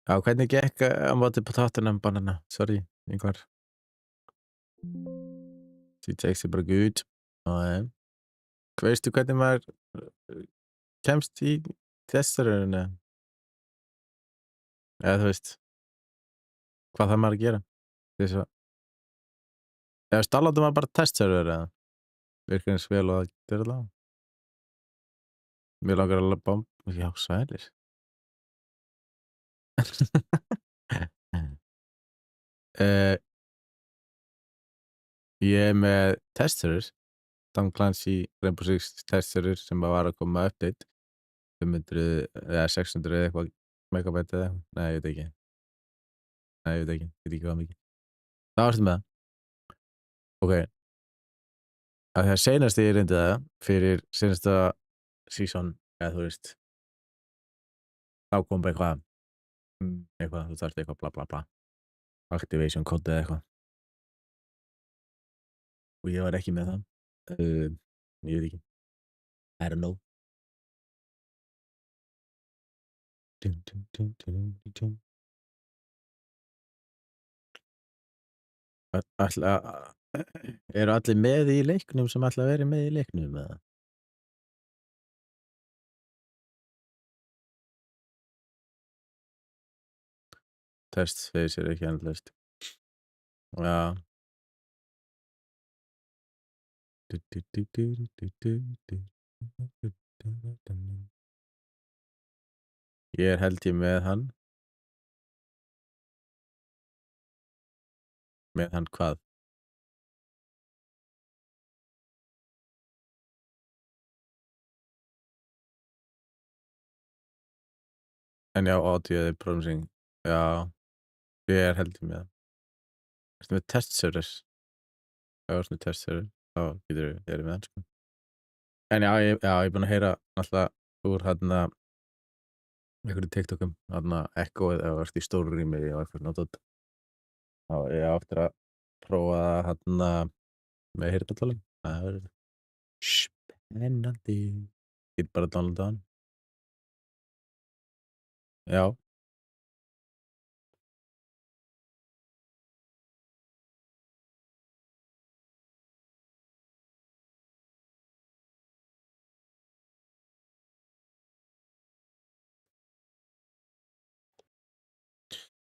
Já, hvernig gekk á móti på Tottenham bannana? Sorry, Ingvar. Því tekst bara gut. Veistu hvernig maður kemst í testaröðina? Eða þú veist, hvað þarf maður að gera? Þess að, eða stallandi maður bara testserver eða? Virkar eins vel og það getur allavega. Mér langar að bomba, já, sælir. Ég með testserver, Tom Clancy Rainbow Six testserver sem var að koma update 500 eða 600 eða eitthvað megabæti eða eitthvað. Nei, ég veit ekki. Ég veit ekki hvað mikið. Það varstu með það. Ok. Að það seinast ég reyndi það fyrir seinasta season, eða þú veist, þá kom bara eitthvað, þú þarft eitthvað bla bla bla. Activation code eða eitthvað. Og ég var ekki með það. Ég veit ekki. I don't know. Eru allir með í leiknum sem ætla að vera með í leiknum eða? Test phase er ekki endalaust. Já. Ég held ég með hann. Með hann hvað? En já, audio processing. Já. Ég held ég með hann. Ertu með test servers? Já, ertu með test server. Þá getur við verið með hann, sko. En já, ég er búinn að heyra alltaf úr hérna einhverjum TikTokum, hérna Echo eða varst í stóru rými og eitthvað notat. Já, ég á eftir að prófa hérna með heyrnartólum. Það verður spennandi. Get bara að downloada hann. Já.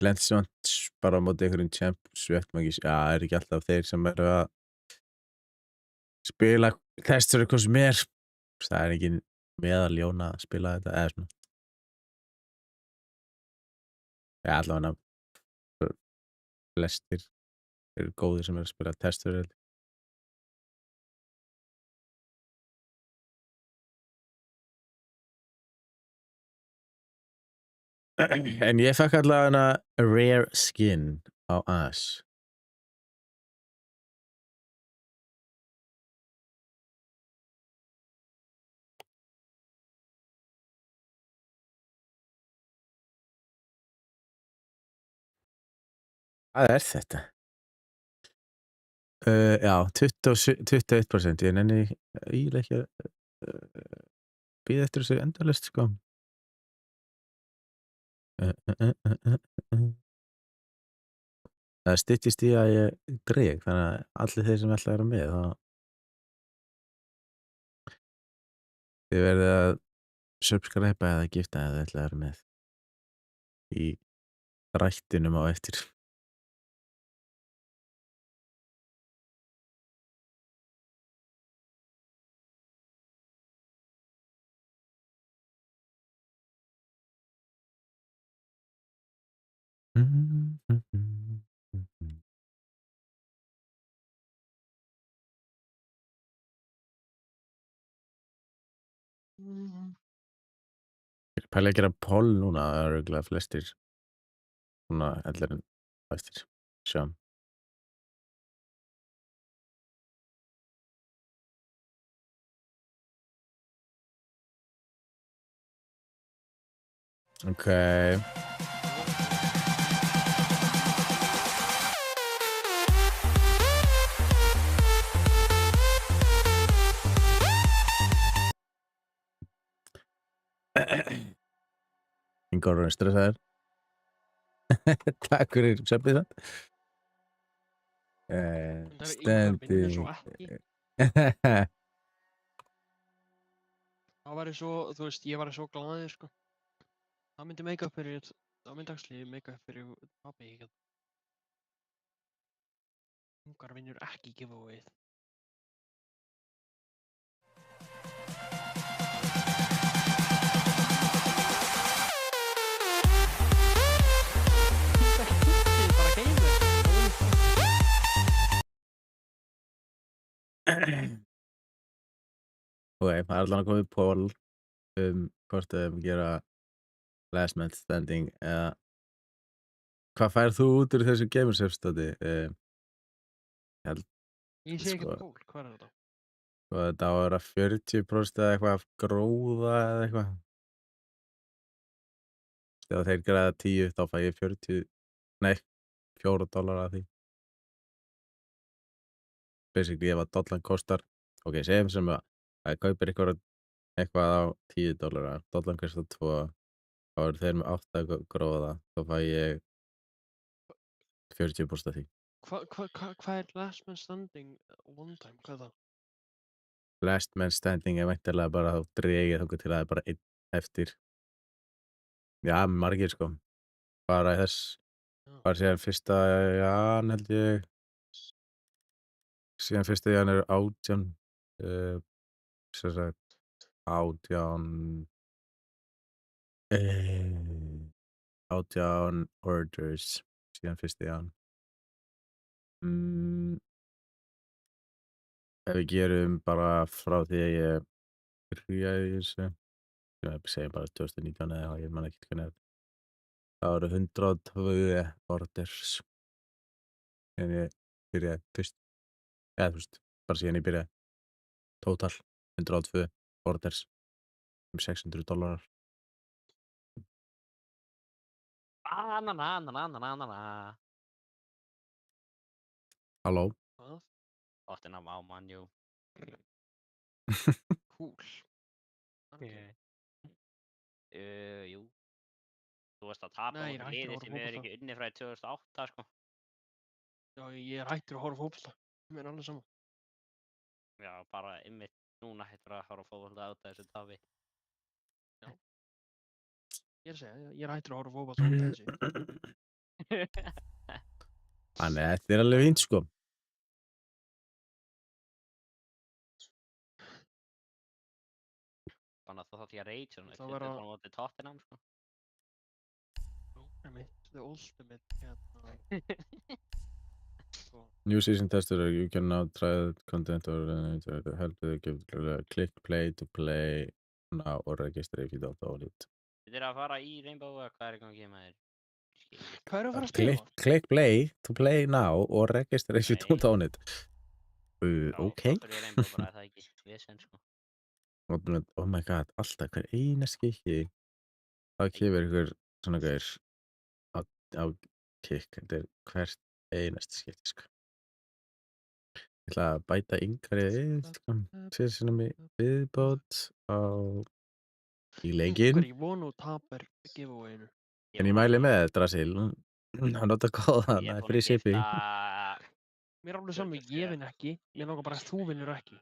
Lent samt bara á móti einhverjum champ sveppmagís. Já, er ekki alltaf þeir sem eru að spila testur eitthvað sem er. Það er ekki meðaljóna að spila þetta eða svona. Já, allavega flestir eru góðir sem eru að spila testur. En ég fekk allavega rare skin á Ash. Hvað er þetta? Já, 21%. Ég nenni eiginlega ekki að bíða eftir þessu endalaust, sko. Það styttist í að ég dreg, þannig að allir þeir sem ætla að vera með, þið verðið að subscribe eða gifta eða ætla að vera með í rættinum á eftir. Ég er pæli að gera poll núna, það eru örugglega flestir svona eldri en flestir. Sjá. Okay. Ingvar er stressaður. Takk fyrir svefnið samt. Það er Ingvar vinnur svo Standing ekki. Það væri svo, þú veist, ég væri svo glaður, sko. Það myndi make up fyrir, það myndi actually make up fyrir pabbi, ekki? Ingvar vinnur ekki giveawayð. Bara gamer. Ok, það er allan að koma í poll hvort við gera Last Man Standing eða hvað færð þú út úr þessu gamersefstáti? Ég held Ég sé sko, ekkert pól, hvað er þetta? þetta á að vera 40% eða eitthvað af gróða eða eitthvað. Ef þeir græða 10 þá fæ ég 40, nei, $4 af því. Basically ef að dollan kostar, ok, segjum sem að það kaupir eitthvað á $10, dollan kostar 2, þá eru þeir með 8 gróða, þá fæ ég 40% af því. Hvað er last man standing one time, hvað er það? Last Man Standing er væntanlega bara þá dregið þangað til að það er bara einn eftir. Já, margir sko. Bara þess, Já. bara síðan 1. jan held ég. Síðan 1. jan eru 18, sem sagt 18 18 orders síðan 1. jan. Ef við gerum bara frá því að ég byrjaði í þessu, ég segi bara 2019 eða eitthvað, ég man ekki hvernig það eru 102 orders en ég byrjaði fyrst, eða þú veist, bara síðan ég byrjaði total 102 orders $600. Halló? Hvað? Tottenham á Man U. Cool. Jú. Þú veist að tapa Nei, ég á er hættur að liði horfa á sem er fótbolta. ekki unnið frá 2008, sko. Já, ég er hættur að horfa á fótbolta. Mér er alveg saman. Já, bara einmitt núna hættur að horfa á fótbolta út af þessu tapi. Ég er að segja, ég er hættur að horfa á fótbolta út af þessu. Þannig að þetta er alveg fínt sko. Þannig að þú þátt ég að rage og Það vera- þetta á móti Tottenham, sko. The ultimate, hérna. Sko, New season tester, you can now try the content or help you give click play to play now or register if you don't own it. Þið að fara í Rainbow eða hvað er í gangi með þér? hvað er að fara að spila? Click play to play now or register if you Nei. don't own it. Ok. Þáttur í Rainbow bara, er það ekki vesen, sko. Oh my god, alltaf hver eina skikki þá kemur ykkur svona gaur á kick, þetta er hvert einast skipti sko. Ég ætla að bæta yngri við sko, fyrir sinni viðbót í leikinn. Ég vonu og tapar giveawayinu. En ég mæli með Drasil, hann nota kóðan, það er free shipping. Mér er alveg saman, ég vinn ekki. Mér langar bara að þú vinnur ekki.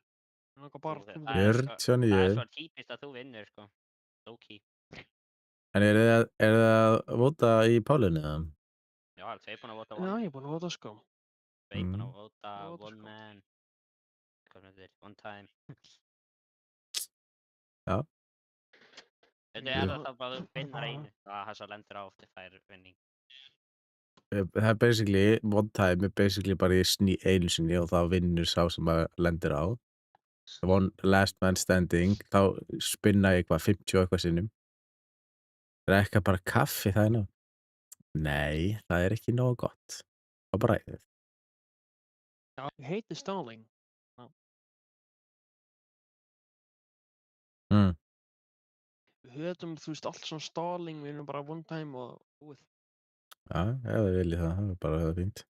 Mér langar bara að þú Það er vinnur. 49. Það er svo típist að þú vinnur, sko. Low-key. En er þið að vota í pálunni eða? Já, það er tvei búin að vota Já, one. ég er búin að vota sko. Tvei búin að vota Vota, one sko. man. Hvað sem þetta er? One time. Já. Þetta er það bara að þú finnar einu. Það er svo lendur á ofti fær vinning. Það er basically, one time er basically bara í einu sinni og þá vinnur sá sem að lendir á. Last man standing, þá spinna ég eitthvað 50 og eitthvað sinnum. Drekka bara kaffi, það er nóg. Nei, það er ekki nógu gott. Það er bara eitthvað. Já, ég heiti Stalling. Við höfum, þú veist, allt svona Stalling, við erum bara one time og búið. Já, ef þið viljið það er bara það fínt.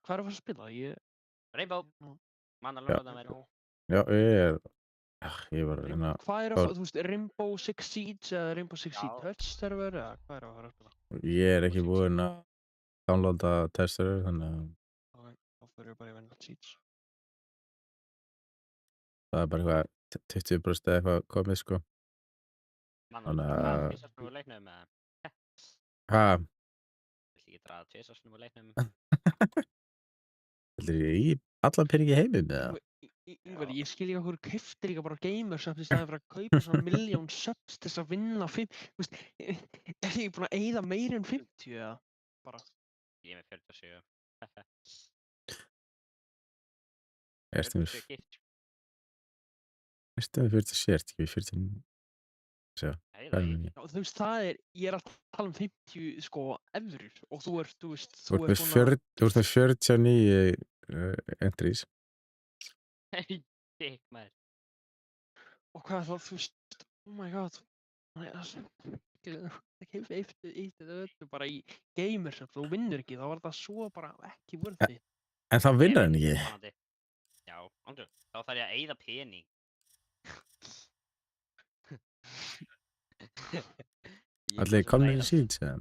Hvað er að fara að spila? Rainbow. Já. Mann alveg vota mér. Já, ég er Ég var að reyna Hvað er Hvað- þú veist, Rainbow Six Siege eða Rainbow Six Siege Já. Touch server eða hvað er að fara að spila? Ég er ekki Six. búinn að downloada Tester þannig að Þá fyrir við bara í vennan Siege. það er bara eitthvað 20% eða eitthvað komið sko. Mann, Þannig viltu draga að- tvisvarsnum úr leiknum eða? Ha, Viltu ekki draga tvisvarsnum úr leiknum? heldur ég í allan peningi heiminn eða? Yngvar, ég skil ekki okkur keftir líka bara gamersöfn í staðið fyrir að kaupa svona miljón subs til þess að vinna 5, þú veist, er þið ekki búin að eyða meira en 50 eða? Bara, Ég er með 47. Erstu með 47 gift. 47, ekki 49. Sjá, Nei, hvað er það minni? já, þú veist, ég er að tala um 50 sko evrur og þú veist, Þú þú ert með búin að, 49 entries. Dick, maður. og hvað þá, þú veist, oh my god, það kemur eitt eða öllu bara í gamersöfn, þú vinnur ekki, þá var það svo bara ekki vörði. En þá vinnur hann ekki. Vonandi. Já, ándur. Þá þarf ég að eyða pening. Allir komnir í Siege eða?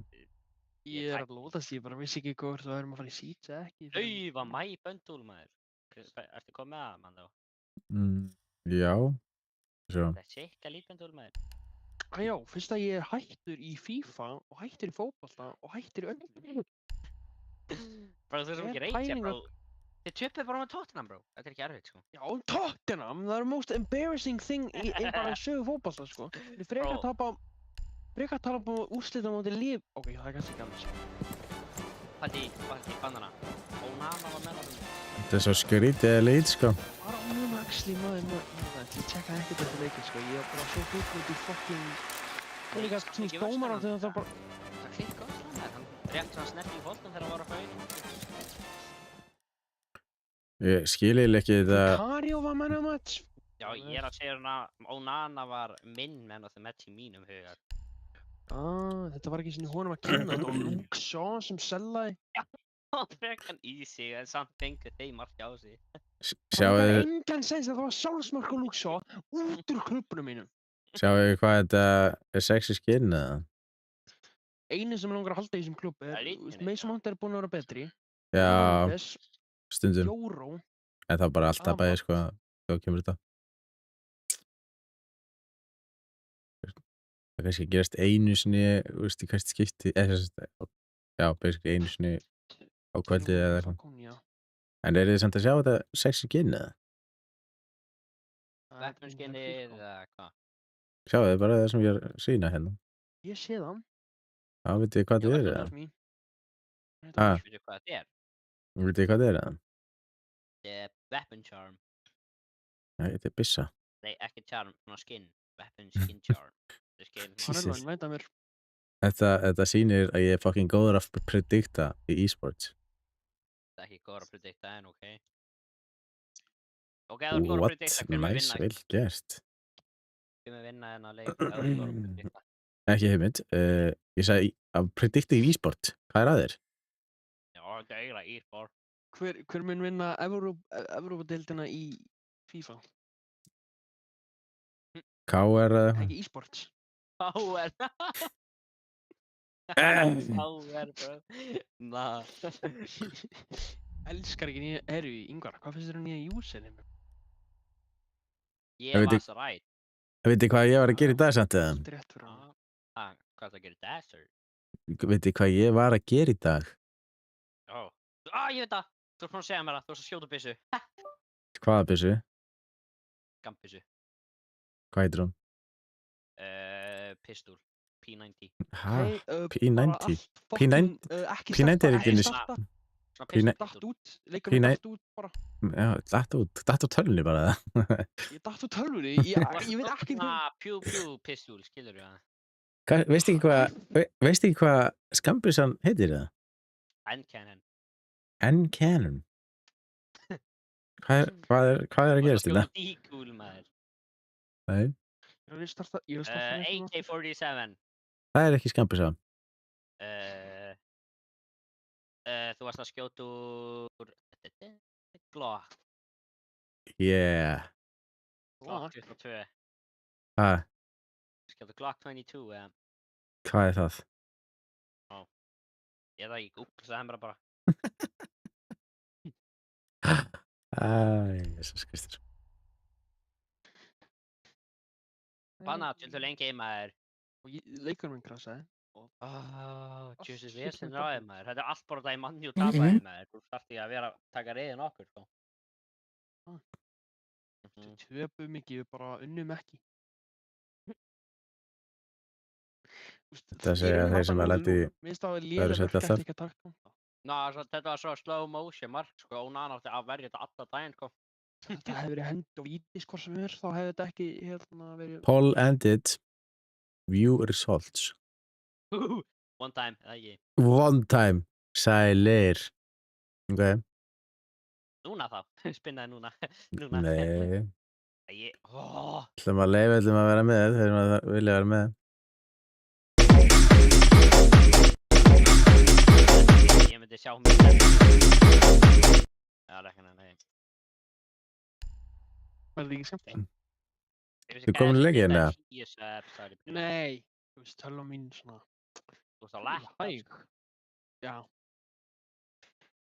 Ég er að lótast, ég bara vissi ekki hvort það verðum að fara í Siege eða ekki. Auða mæ böndúl, maður. Ertu komið að, mann þá? Já. Sjá. Það er sikka lítböndúl, maður. Já, fyrst að ég er hættur í FIFA og hættur í fótbolta og hættur í öllu. Bara þú sem Ég ekki er reykja, pæling bro. að- Þið töpuð bara með Tottenham, bro. Þetta er ekki erfitt, sko. Já, Tottenham, það er most embarrassing thing í bara í sögu fótbolta, sko. Við frekar Bro. tala á úrslitum á móti Liv. Ok, það er kannski gaman, sko. Paldi, bandana. Onana var með það. Þetta er svo skrítið að leit sko. Bara mjög actually, maður, ég tjekkaði ekkert eftir leikinn, sko. Ég var bara svo hlut út í fucking... Og líka, þú veist, dómar á þegar það bara... Það klikk góð svona þær. Hann rétt svona snerti í boltan þegar hann var að fauð. Ég skil eiginlega ekki þetta. Kario var manna match. Já, ég er að segja hérna, Onana var minn menn of the match í mínum hugar. Þetta var ekki sinni honum að kynna, þetta var Luke Shaw sem sellaði. Það var frekkan easy, en samt fengur þeim margt á sig. Sjáu Það þið var engan sens að það var sjálfsmark á Luke Shaw út úr klubunum mínum. hvað þetta er sexy skin eða? Einu sem langar að halda í þessum klubb Það er er, lítið Mason Mount er búinn að vera betri. Já, Lopez, stundum. Jóró. En það er bara alltaf bæði sko. Þá kemur þetta. Það kannski gerast einu sinni, þú veist, í hvert skipti, já, basically einu sinni á kvöldið eða eitthvað. Falcone, En eru þið samt að sjá þetta sexy skin eða? Vepnumskinnið eða hvað? Sjáu þið bara það sem ég er að sýna hérna. Ég sé það. Já, vitið þið hvað Já, þið er þetta eða? That's me. Ah. Veitu hvað þetta er? Vitið þið hvað þið er eða? Þetta er weapon charm. Nei, þetta er byssa. Nei, ekki charm, svona skin. Weapon skin charm. Þetta er skin. Hann er Jesus. hann, veit að mér. Þetta sýnir að ég er fucking góður að predikta í e-sports. Það er ekki góður að predikta en ok. Ok, ef þú er góður að What? predikta, hver með Nice, vinna? vel gert. Hver með vinna en að leik? Ef þú er góður að predikta. Ekki heimind. Ég sagði að predikta í e-sport. Hvað er að þér? Já, þetta er eiginlega e-sport. Hver mun vinna Evrópadeildina í FIFA? KR eða eitthvað? Ekki e-sports. Power. Eh. Power, bro. Nah. Elskar ekki nýja, Yngvar, hvað finnst þér um nýja userinn? Ég veit var right. Vitið hvað ég var að gera í dag samt eða? Allt er rétt fyrir hann. Hvað er það að gera desert? Vitið hvað ég var að gera í dag? Ó. Ég veit það. Þú ert búinn að segja mér það. Þú ert að skjóta byssu. Hvaða byssu? Gambyssu. Hvað heitir hún? Pistol. P90. Ha? Hey, P90? P90? Ekki P90 er ekki starta. Svona P90. Datt út. Leikurinn P90. datt út bara. Já, datt á tölunni bara það. Ég datt úr tölvunni. Ég veit ekki Pew pistol, skilur við það? Veist ekki hvað skambissan heitir það? N-cannon. N-cannon. Hvað er að gerast þetta? D-cool, maður. Nei, Ég vil starta næsta. AK-47. það er ekki skambissan. Þú varst að skjóta úr... Glock. Yeah. Glock Glock. 22. Ha, Skildu Glock 22 eða? hvað er það? Ég það ekki, Google það mér bara. Jesus Kristur. Banna, til lengi maður. Og leikurinn minn krasaði. Jesus, Allt við sem með ráðið double. maður. Þetta er allt bara það í manni og tapaði maður. Þú þarft ekki að vera að taka reyðin okkur, sko. Við töpum ekki, við bara unnum ekki. Það segja þeir sem að lenti í Mér finnst það að öðru lélega sæti verk alltaf. ekki að taka. Ná, þetta var svo slow motion mark, sko. Onana átti að verja þetta alla daginn, sko. Það hefði verið hend og vítis hvort sem er, þá hefði þetta ekki verið... Poll ended. View results. One time, eða ekki. One time. Sælir. Ok. Núna þá. Spinnaði núna. Núna. Nei. Ég, ætlum að vera með þegar maður vilja vera með. ég myndi sjá mig. Já, rekna, nei. Var það ekki skemmt? Þið komin í leikinn, eða? Nei, þú veist, tölva mín svona... Þú veist á lækka. Hæg. Já.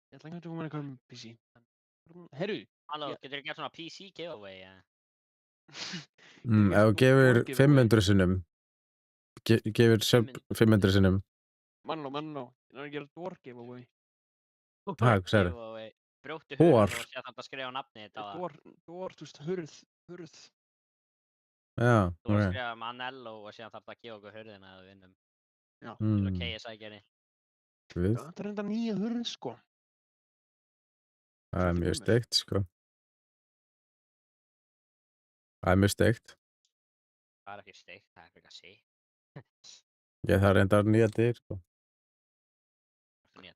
Ég ætla ekki að koma með eitthvað með PC. Herru. Halló, getur þú gert svona PC giveaway, eða? Ef þú gefur 500 sinnum. Gefur 500 sinnum. Mannló. Ég er að gera door giveaway. Hvað sagðirðu? Giveaway. Brjóttu Door? hurð og sé þetta að skrifa nafnið þetta á það. Door, þú veist, hurð. Já, Þú var að ok. skrifa Manello og síðan þarf það að gefa okkur hurðina að við vinnum. Já. Eins og KSI-gerði. Guð. Já, þetta er enda nýja hurð, sko. Það er mjög steikt, sko. Það er mjög steikt. Það er ekki steikt, það er ekki að sé. Ég þarf reyndar nýja dyr, sko.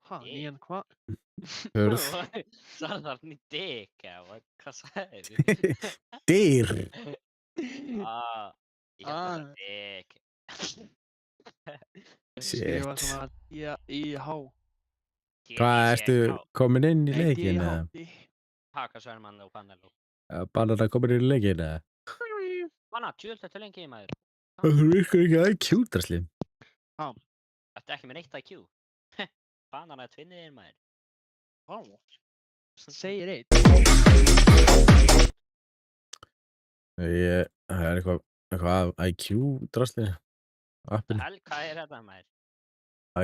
Ha, nýjan hvað? Hurð. Það þarf nýtt dykk, eða hvað sagði þú? Dyr! Ég held að það er dykk. Skrifa svona D-I-H. Hvað, ertu komin inn í leikinn, eða? Hvað sagði Manello og Manello? Banana komin inn í leikinn, eða? Banna, tjölda til lengi, maður. Það virkar ekki að IQ-drasli. Þetta er ekki með neitt IQ. Banana er tvinniðinn, maður. Segir eitt. Það er eitthvað af IQ-drasli. Appinu. Hvað er þetta, maður?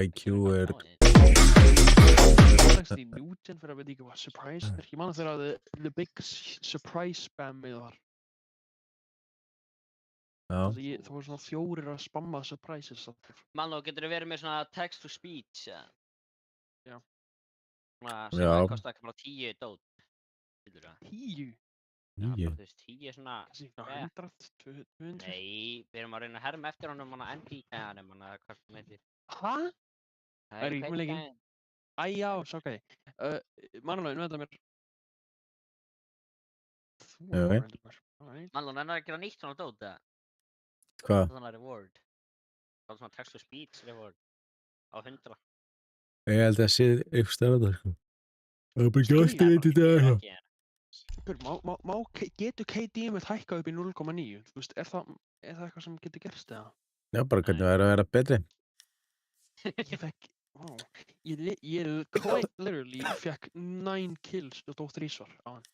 IQ er... Í Newton fyrir að veit ekki hvað surprise er. Ég man þegar að the big surprise spammið var. Já. Það voru svona 4 að spamma surprises. Mann, getur þið verið með svona text to speech? Já. Svona sem Já. það kostar ekki bara 10 dót. 10? Já, 9. bara þú veist, 10 svona... Kannski 100, 200? Nei, við erum að reyna að herma eftir honum hann að NP-gæðanum hann að hvað sem heitir. Hæ? Það er ekki með leikinn. Já, svo ok. Mannlega, þetta mér. Já, ok. Mann, hann er að gera nýtt svona dót, eða? Hvað? Svona reward. Það er svona text to speech reward. Á 100. Ég held að sé eitthvað stærða, sko. Það er bara ekki alltaf eitt í dag. Getur KD með hækka upp í 0,9? Þú veist, er það eitthvað sem getur gerst eða? Já, bara hvernig það er að vera betri. Ég fekk, ég quite literally fekk 9 kills og dó 3 svar á hann.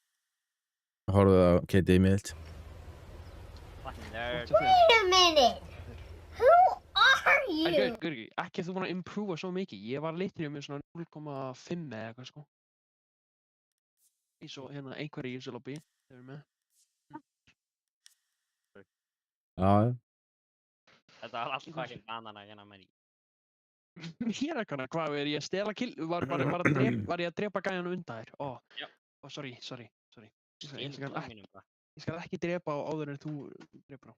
Horfðu á KD miðilt. Fucking nerd. Wait a minute! Who are you? Gurgi, ekki að þú búin að improva svo mikið. Ég var literally með svona 0,5 eða eitthvað sko. Eins og hérna einhverju í þessu lobby, þeir eru með. Já. Þetta var alltaf fucking banana hérna með í. Ég er eitthvað, hvað er ég að stela kill? Var ég að drepa gæjan undan þér? Já. Sorry. Ég Ég skal ekki drepa á áður en þú drepar á.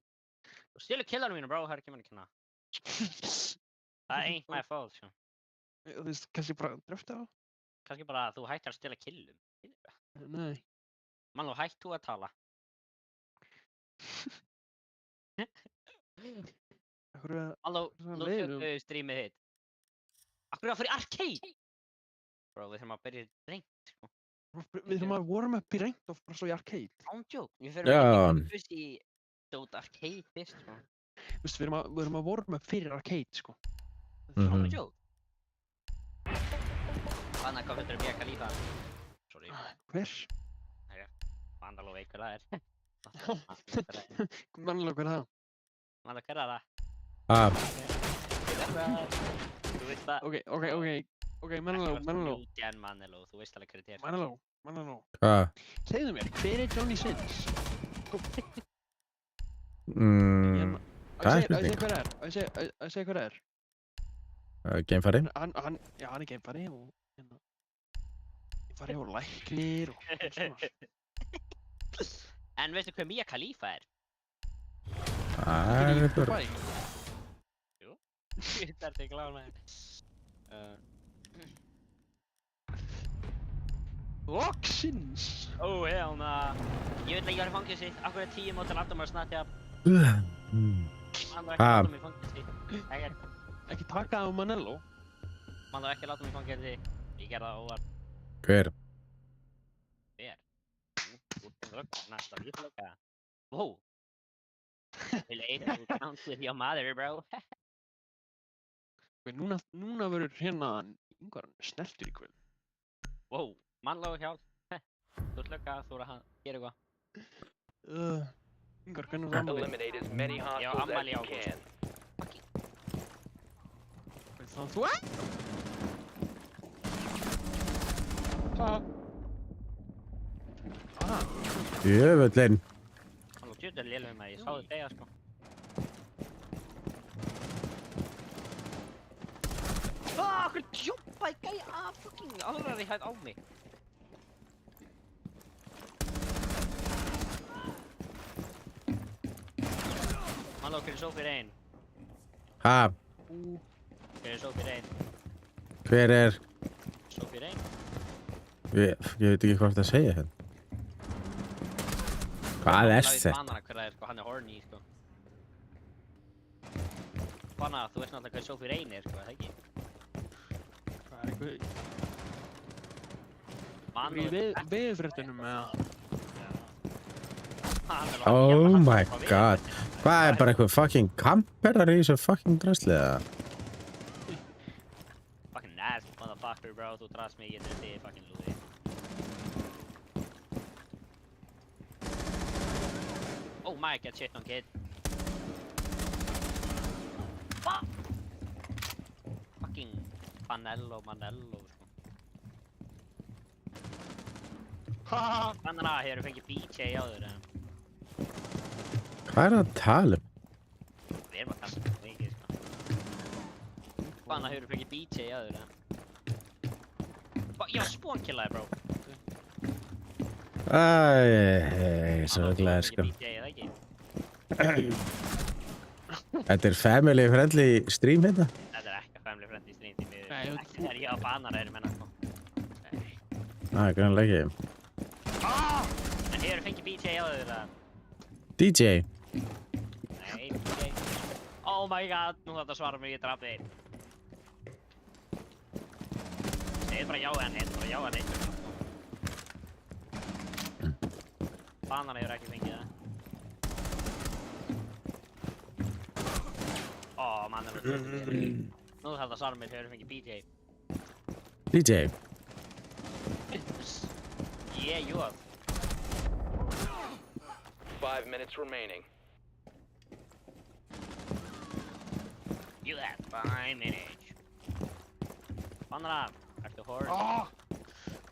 Þú stilur killanum mínu, bro, það er ekki mann að kynna. Það ain't my fault, sko. Þú veist, kannski bara drefta á? Kannski bara að þú hættir að stila killum. Nei. Mann, þú hætt þú að tala. Halló, nú tökum við streamið hitt. Akkur er það fyrir arcade? Bro, við þurfum að byrja drengt, sko. Við þurfum að warm up í reynd og bara svo í arcade. Ándjók, við fyrir Já. ekki fyrst í Dota Arcade fyrst, sko. Þú veist, við erum að warm up fyrir arcade, sko. Mhm. Ándjók. Þannig að hvað fyrir Mia Khalifa? Sorry, Hver? Vandaló veit hver það er. Mannlega hver er það? Vandaló hver er það? Þú veist það. Ok, Mannlega. Jen Maneló, þú veist alveg hver þetta er. Mannlega. Hvað? Segðu mér, hver er Johnny Sins? Það er Að spurning. segja hver er? Geimfari? Hann er geimfari og geimfari og læknir og svona. En veistu hver Mia Khalifa er? Það er ykkur. Dubai. Þetta er ekki kláð með. Loksins! Oh, hell nah. Ég vil ekki vera í fangilsi. Akkur er 10 mótil Adam að snart, já. Man þarf ekki að láta mig í fangilsi. Ekki taka á Manello. Man þarf ekki að láta mig í fangilsi. Ég gerði það óvart. Hver? Hver? Þú ert rögg, næsta víðlöka. Wow. Related counts with your mother, bro. Núna verður hérna Ingvar sneltur í kvöld. Wow, mannlágu hjálp. Þú ert lögga, þú ert að gera eitthvað. Ingvar, hvernig er það ammali? Eliminate as many Já, hostiles as ammali you á can. Veit það þú er? Jöfullinn. Hann lútt djútt að lélega með ég sá þið degja, sko. Okkur djúpa í gæja að fucking aðraði hætt á mig. Halló, hver er svo fyrir einn? Ha? Hver er svo fyrir einn? Hver er? Svo fyrir einn? Ég veit ekki hvað það segja hérna. Hvað er þetta? Banana hver það er, sko, hann er horny, sko. Banana, þú veist náttúrulega hvað svo fyrir einn er, sko, það ekki? Það er eitthvað Banana, í veðurfréttunum eða? Oh my god. Hvað er bara eitthvað fucking kamperar í þessu fucking drasli eða? Fucking nasty motherfucker, bro, þú drast mig í þetta fucking lúði. Oh my god, shit on kid. Fuck! Fucking Manello, sko. Banana, hefur fengið BJ á þér, eða? Hvað er það að tala um? Við erum að tala um mikið, sko. Banana, hefur fengið BJ á þér, eða? Ég var spónkillaði, bro. Æ, svo glæðir sko. BJ, eða ekki? Þetta er family friendly stream hérna? Þetta er ekki family friendly stream, því miður. Nei, Ekki þegar ég og Banana erum hennar, sko. Það er grannlega ekki. En hefur fengið BJ á þér, eða? DJ? Nei, BJ. Oh my god, nú þetta svarar mig, ég draf þig. Segðu bara já en hitt, bara já en hitt. Banana hefur ekki fengið það. Ó, mann er að nú þetta svarar mig, hefur fengið BJ. DJ? Yeah, you have. 5 minutes remaining. You have 5 minutes. Banana, ertu horn?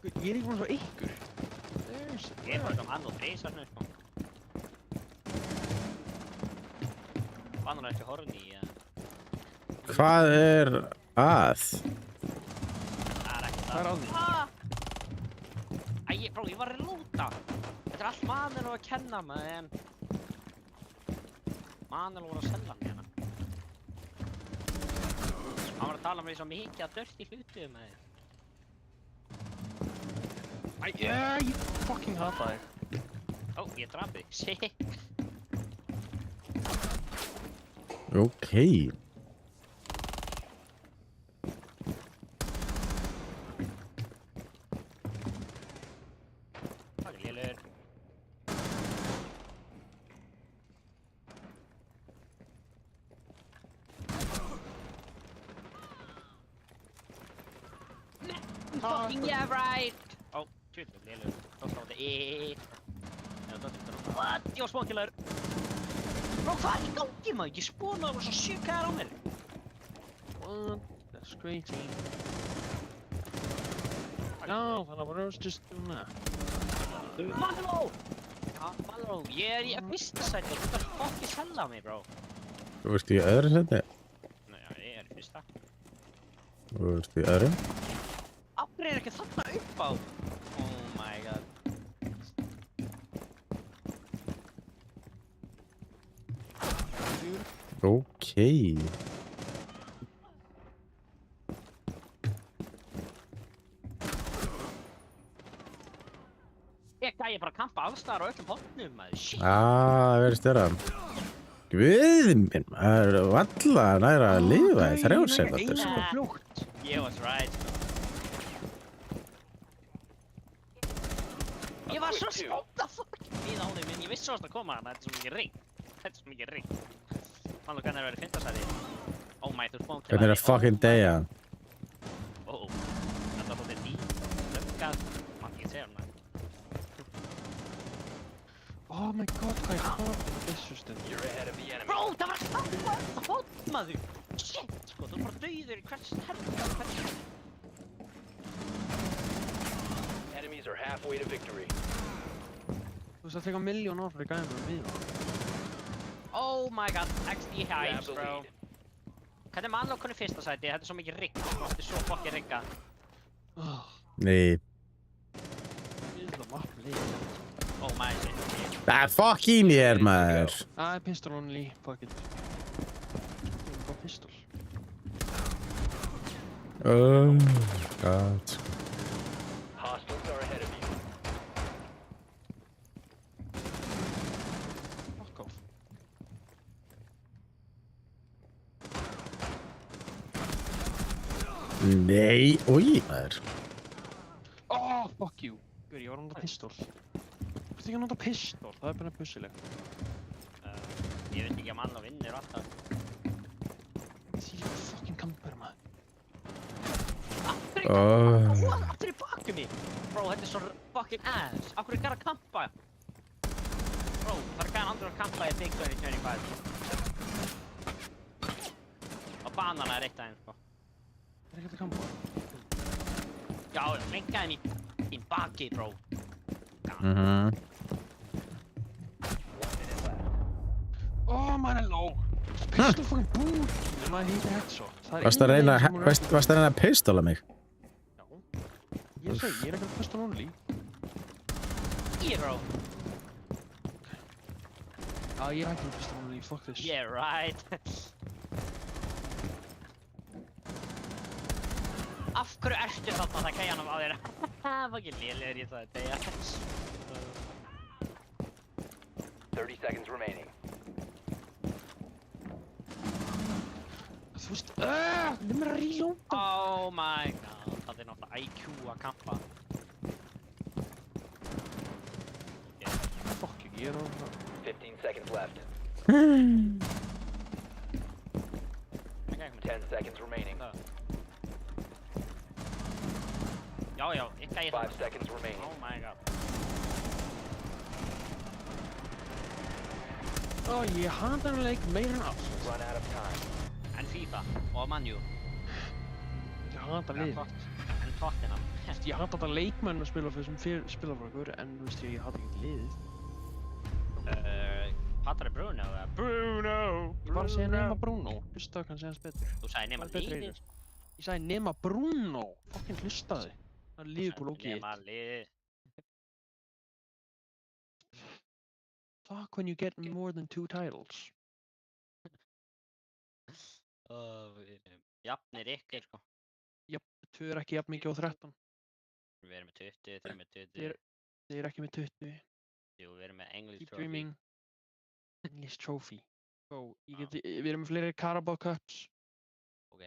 Ég er ekki búinn að fá ykkur. Ég er bara sem hann og þrísarnu, sko. Banana, ertu horny, ja? Hvað er að? Það er ekki Hvað er að því? Æ, bro, ég var að lúta. Þetta er allt Manel að kenna maður, en Manel voru að selja mig hérna. Hann var að tala með því svo mikið að dörti hlutu maður. Ég fucking hata þig. Ó, ég draf þig, shit. Ok. fucking yeah right! Ó, tjúlega lélegur. Dóttir. Eða dóttir. What? Ég var smókilegur. Bro, hvað er í gangi maður? Ég spónaði og svo 7 kæðar á mér. What? That's crazy. No, þannig að bara just doing that. Valoró! Já, Valoró. Ég er fyrsta sæti og þú þarf fucking sella á mig, bro. Þú ert í öðru seti? Nei, já, ég er fyrsta. Þú ert í öðru? Af hverju er ekki þarna upp á? Oh my god. Ókei. Ég gæði bara að kampa allstaðar á öllum hóttnum, maður. Shit. Það verðist vera. Guð minn, maður er valla næra að lifa í 3 sekúndur, sko. Fljótt. Ég was right. Ég var svo spennt að fucking bíða á þeim, en ég vissi svo að koma þarna. Þetta er svo mikið rigg. Þetta er svo mikið rigg. Mann og hvernig er verið 5. sæti. Oh my, þú spónkilaði. Hvernig er að fucking deyja? Oh, þetta þótti löggað. Mann ekki segja hana. Oh my god, hvað er það þessu stund? You're ahead of the enemy. Bro, það var alltaf hótt, maður. Shit, sko, þú er bara dauður í hvers herrn. Enemies are halfway to victory. Þú veist að teka 1.000.000 ár fyrir gæðum með við. Oh my god, XD Grab hives, the bro. lead. Hvernig er maður alveg konið fyrsta sæti? Þetta er svo mikið rigg, sko. Þetta er svo fucking riggað. Nei. Við erum mapp líka. Oh my shit. Fuck í mér, maður. Pistol only, fuck it. Hvað pistol? Oh god. Hostiles are ahead of you. Fuck off. Nei, oi, maður. Oh, fuck you. Guður, ég var að nota pistol. Þú veist ekki að nota pistol, það er bara pussileg. Ég veit ekki að mann og vinnur alltaf. Því er fucking kamper, maður. Aftur í Oh. kampa, aftur í baki mig. Bro, þetta er svo fucking ass. Af hverju er gæra að kampa? Bro, það er gæra andur að kampa í Big 2025. Og banana er eitt aðeins, sko. Það er ekki að kampa. Já, flinka henni í baki, bro. Mhm. Oh, maður er low. Pistol fucking boot. En maður heitir headshot. Það er Varst að eina reyna leiðin sem hún er- varst að reyna að pistola mig? Já. Ég segi, ég er ekki að pistol only. Hero. Já, ég er ekki að pistol only, fuck this. Yeah, right. Af hverju ertu þarna það gæjanum á þér? Fucking lélegur ég það að deyja. 30 seconds remaining. Þú veist, leið mér að reloada. Oh my god, það er náttúrulega IQ að kampa. Fuck you, ég er á 15 seconds left. Okay, 10 seconds remaining. Já, já, ég gæði 5 það. seconds remaining. Oh my god. Ó, ég hata hann leik meira en allt. Run out of time. En FIFA og Man U. Ég hata liðið. En Tottenham. Ég hata þetta leikmenn að spila fyrir sem spila fyrir okkur, en þú veist ég hata ekki liðið. Hattar Bruno eða? Bruno! Ég var að segja nema Bruno, hlustaðu kannski hans betur. Þú sagði nema Hvað er betra í liðið. Ég sagði nema Bruno, fucking hlustaði. Það er Liverpool og Nema liðið. Fuck when you get more than 2 titles. Jafnir ykkur, sko. Tvö er ekki jafn mikið á 13. Við erum með 20, þeir eru með 20. Þið er ekki með 20. Jú, við erum með English Keep Trophy. dreaming. English Trophy. Go. Við erum með fleiri Carabao Cups. Ok.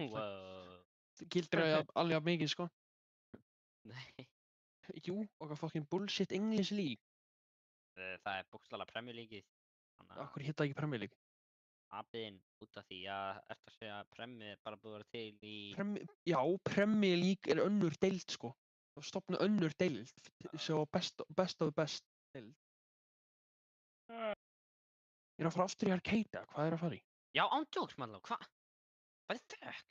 Wow. Það gildir alveg jafn mikið, sko. Nei. Jú, okkar fucking bullshit English League. Það er bókstaflega Premier League. Akkur hitta ekki Premier League. Abiðinn út af því að eftir að segja að Premmi er bara búið að vera til í... Já, Premier League er önnur deild, sko. Það stofna önnur deild, svo best of the best deild. Ég er að fara aftur í Arcade, hvað er að fara í? Já, ándjóks, mannlá, hvað? What the fuck?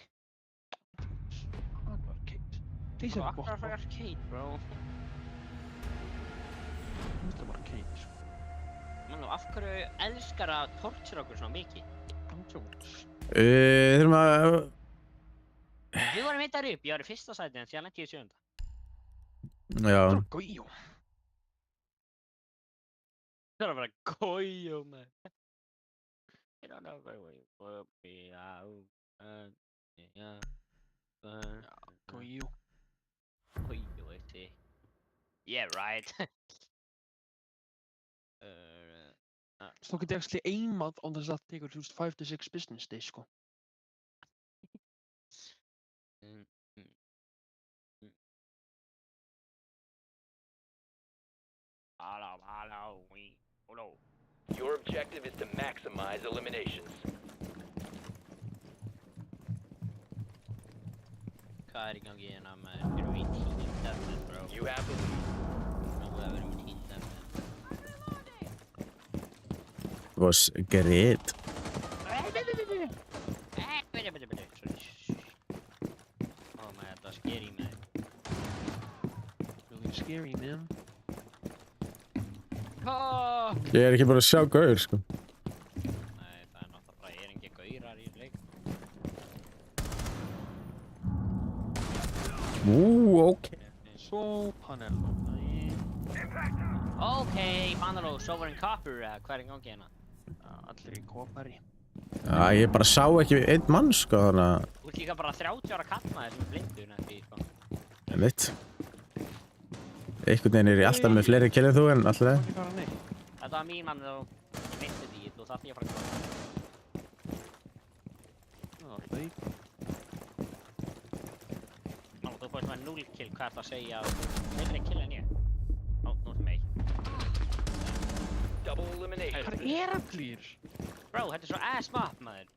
Hvað er Arcade? Þeir sem Bro, er akkur gott, að fara í Arcade, bro. Það er bara Arcade, sko. Mannlá, af hverju elskar að tortura okkur svona mikið? Ándjóks. Þurfum að... Við vorum hittar upp, ég var í fyrsta sæti en síðan lenti ég í 7. Já. Það er gójó. Það er bara gójó, man. I don't know where we will be out. Gójó. Gójó, eitthi. Yeah, right. Þú getur actually aimað on þess að það tekur 5 to 6 business days, sko. Your objective is to maximize eliminations. Hvað er í gangi hérna, maður? Erum við í team deathmatch, bro? You have the lead. Nú að við erum í team deathmatch. Was great. Oh man, það var scary, man. Really scary, man. Oh! Ég er ekki bara að sjá gaur, sko. Nei, það er náttúrulega bara engin gaurar í leik. Ok. Svo, Panello. Ok, Panello, Sovereign Copper, hvað er í gangi hérna? Allir í kopari. Já, ég bara sá ekki einn mann, sko, þannig að... Þú ert líka bara 30 ára kallmaður sem er blindur nefnir því, sko. Ég veit. Einhvern veginn er ég alltaf með fleiri kill en þú, en alltaf það. Ekki fara neitt. Þetta var mín mann og ég meinti því, þú þarf ég að fara að koma. Það var hlaut. Mála, þú fórst með 0 kill, hvað ert að segja? Meðri kill en ég. Ó, nú er mig. Double elimination. Hvað er allir? Bro, þetta er svo ass map, maður.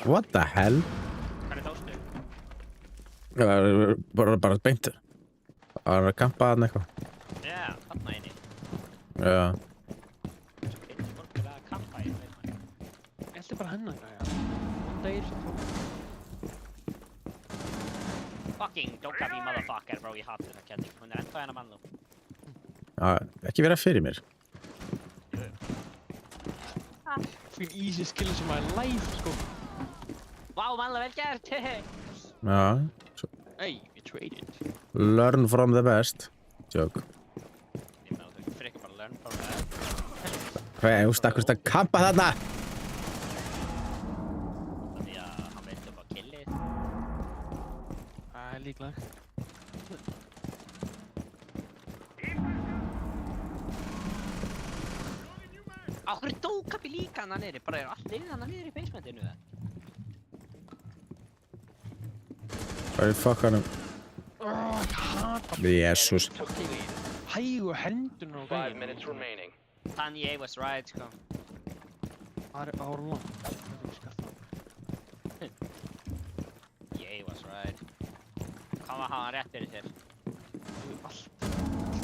What the hell? Hvað er tóstu? Bara beint. Það var að kampa þarna eitthvað. Já, þarna inni. Já. Svo finnst fólk að kampa í leikmann. Ég held bara hennar, já. One day sem þú. Fucking don't cut me motherfucker, bro, ég hata þessa ketting. Hún er ennþá hérna mannlú. Já, ekki vera fyrir mér. Fucking easiest kill of my life, sko. Vá, mannlú, vel gert! Já. Hey, we traded. Learn from the best. Joke. Ég meina, þú fyrir ekki bara að learn from that. Hvað, þú stakkur að kampa þarna? Því að hann veit upp á killið. Það er líklegt. Á hverju dókapi líka hann niðri? Bara er allt liðið hann niðri í basementinu það? Hvað er fuck hann? Ég hata Jesus. hægu hendurna á 5 minutes remaining. Kanye was right, sko. Það er langt. Ye was right. Hvað var hann rétt fyrir þér? Allt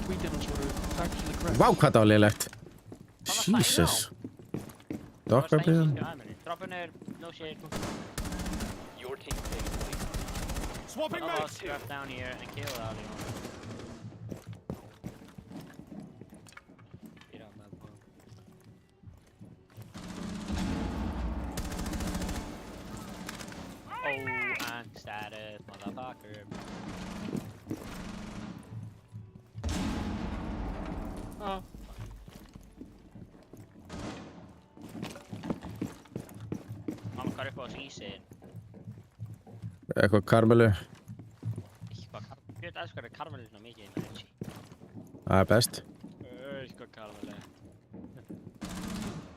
tweetin hans voru factually correct. Vá, hvað það var lélegt. Hvað var það Jesus. Það var Dokka stængið blíðan. í aðmenni. Droppin er no shit. Your team takes the lead. Swapping mags! Drop down here and kill all you want. Get out that bomb. Oh, I'm status, motherfucker. Mamma, hvað er upp á sísinn? Eitthvað karmelu. Eitthvað karmel. Ég veit aðeins hvað er karmel svona mikið inn á þessi. Það er best. Eitthvað karmel.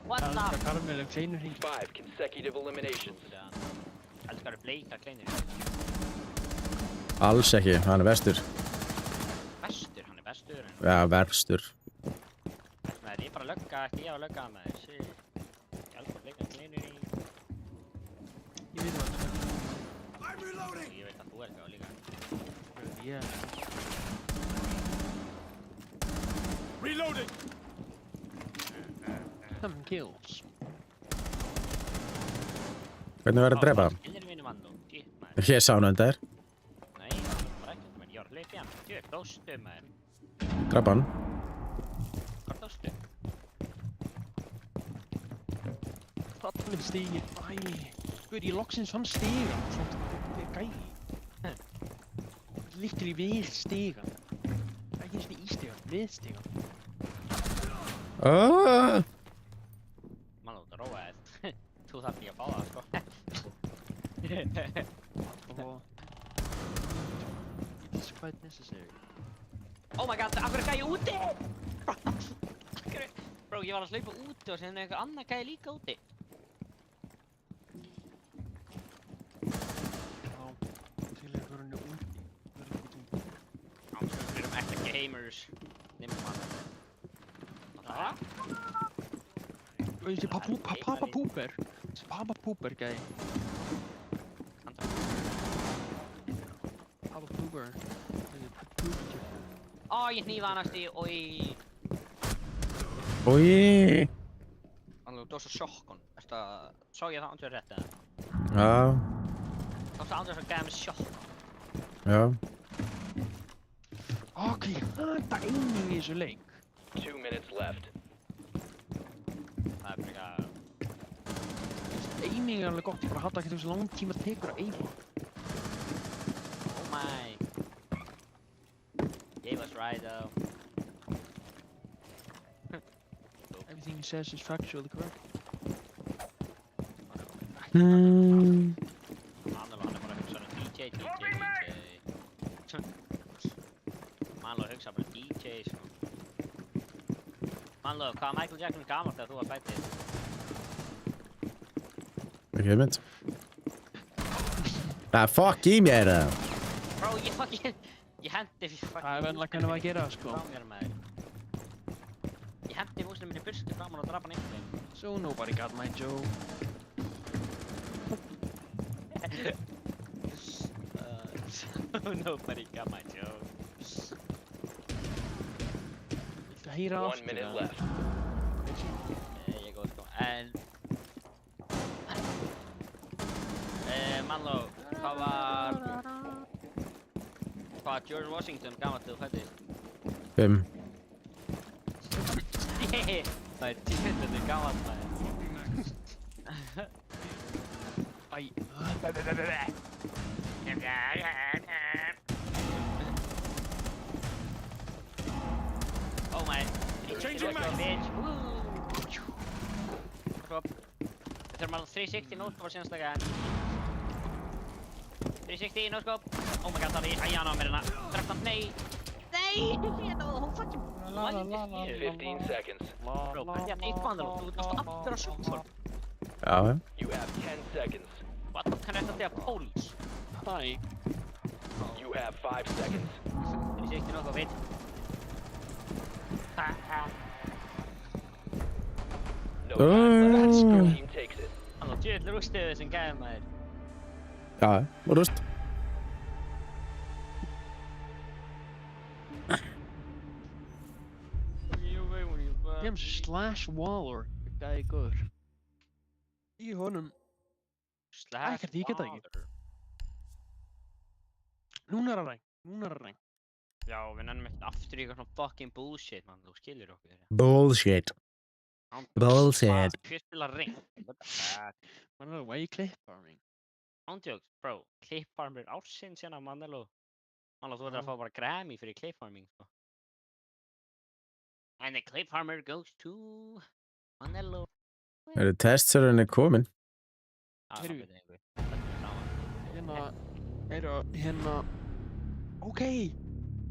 What the Það er karmel kleinur hring. 5 consecutive eliminations. Aðeins hvað er bleika kleinir. Alls ekki, hann er vestur. Vestur, hann er vestur. Já, verstur. Nei, ég er bara lögga, ekki ég að lögga með þessi. líka. Ég veit það. Ég veit að þú er það líka. Ég... Reloading! 7 kills. Hvernig verður að drepa? Skildir mínu mann nú. Shit, maður. Ég sá hann undan þér. Nei, það var bara ekkert með. Ég var að hlaupa í hann. Shit, dóstu maður. Drepa hann. Hvað dóstu? Allir stígir. Æ. Guð, ég loksins fann stigan. Svona, þetta er gæi. Lítið við stigan. Ekki eins og í stigan, við stigan. Mann, þú ert að róa þér. Þú þarf ekki að fá það, sko. Og... It is quite necessary. Oh my god, af hverju er gæi úti? Bro, ég var að hlaupa úti og sem einhver annar gæi líka úti. Já, til að vera henni úti. Við erum ekta gamers. Nefnum hann. Það? Og þessi Papa Pooper. Þessi Papa Pooper gæi. Papa Pooper. Ó, ég hnífa hann aftur, oi. Úi. Þannig þú varst að sjokkun. Sá ég það andjóð rétt eða? Já. Þú varst andjóð að gæða mig sjokkun. Já. Ok, ég hata aiming í þessu leik. 2 minutes left. Það er bara Aiming er alveg gott, ég bara hata ekki þessu langt tíma tekur að aima. oh my. He was right though. Everything he says is factually correct. Hmm. Hann er bara að hugsa DJ. Mann að hugsa bara DJ, sko. Mann hvað var Michael Jackson gamalt þegar þú var fættið? Ekki mynd. Fuck í mér það. Bro, ég hendi fucking... Það er vennilega hvernig maður að gera það, sko. Frá mér, maður. Ég hendi músinu minni burstu frá mér og draf hann einhvern veginn. So nobody got my joke. Nobody got my joke. Viltu heyra 1 aftur? minute eða? left. Ég góð, sko. En... Mannló, hvað var George Washington gamalt þegar þú fættist? 5. Það er 10 gamalt, maður. Æ. Oh my. Changing mag. Bitch. Við þurfum alveg 360 no-scope síðanstlega. 360 no-scope. Oh my god, það er æjan á mér hérna. 13, nei. Nei! Hún fucking... 15 seconds. Bro, hvernig er neitt bandar? Þú varst aftur að sjúkvörn. Já. You have 10 seconds. What? Kann þetta þegar police? Hæ. You have 5 seconds. 360 no-scope, veit. No time left. Oh. Your team takes it. Hann var djöðl rústuðu sem gæði maður. Já, og rúst. Dem slash Waller. Gæi góður. Í honum. Ekkert, ég get það ekki. Núna er að ræng. Já, við nennum ekkert aftur í eitthvað svona fucking bullshit, mann. Þú skilur okkur. Bullshit. Bullshit. Hver spila ring? What the fuck? Mann, why you clip farming? Ándjóks, bro. Clipfarmer ársins hérna, Manelo. Manelo, þú verður að fá bara Grammy fyrir clipfarming, sko. And the clipfarmer goes to... Manelo. Testserverinn komin. Heyrðu. Hérna... Ok!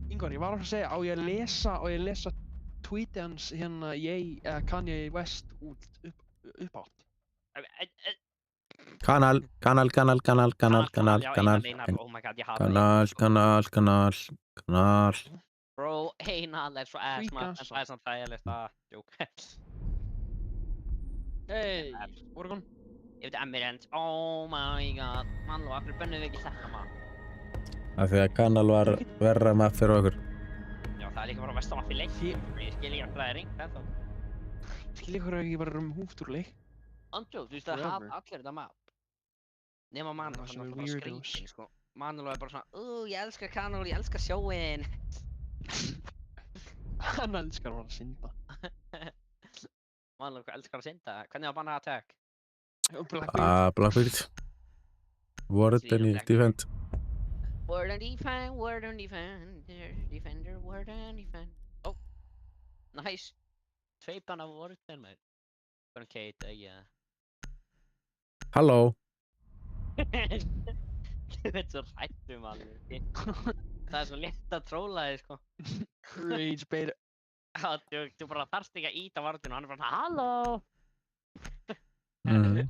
Ingvar, ég var að segja, á ég að lesa tweetið hans hérna Kanye West upp átt. Kanal. Já, eina meinar, oh my god, ég hata Kanal. Bro, eina, that's svo ass, Tweet man. dansa. En það er samt þægilegt að... Joke. Hey, Oregon. Ég veit Emirant, oh my god. Mannló, af hverju bönnum við ekki þetta maður? Af því að Kanal var verra mapp fyrir okkur. Já, það er líka bara vestamappi leik. Ég skil ekki að það er ringt ennþá. Skil ykkur að ég var húft úr leik. Andjó, þú veist það Forever. hafa allir þetta map. Nema Mannló, Það sem hann er var bara weirdos. skrítinn, sko. Mannló er bara svona, ég elska kanál, ég elska sjóinn. Hann elskar að synda. Mannló, hvað elskar að synda? Hvernig var bannað attack? Blackbeard. Warden í defend. Word and defend, defender, word and defend. Oh, nice. Tveipan af Warden, maður. Bara Kate, Halló. Þú veit svo hrættu, maður. Það er svo létt að tróla þig, sko. Rage bait. Já, þú bara þarft ekki að íta Warden og hann er bara halló. Mhm.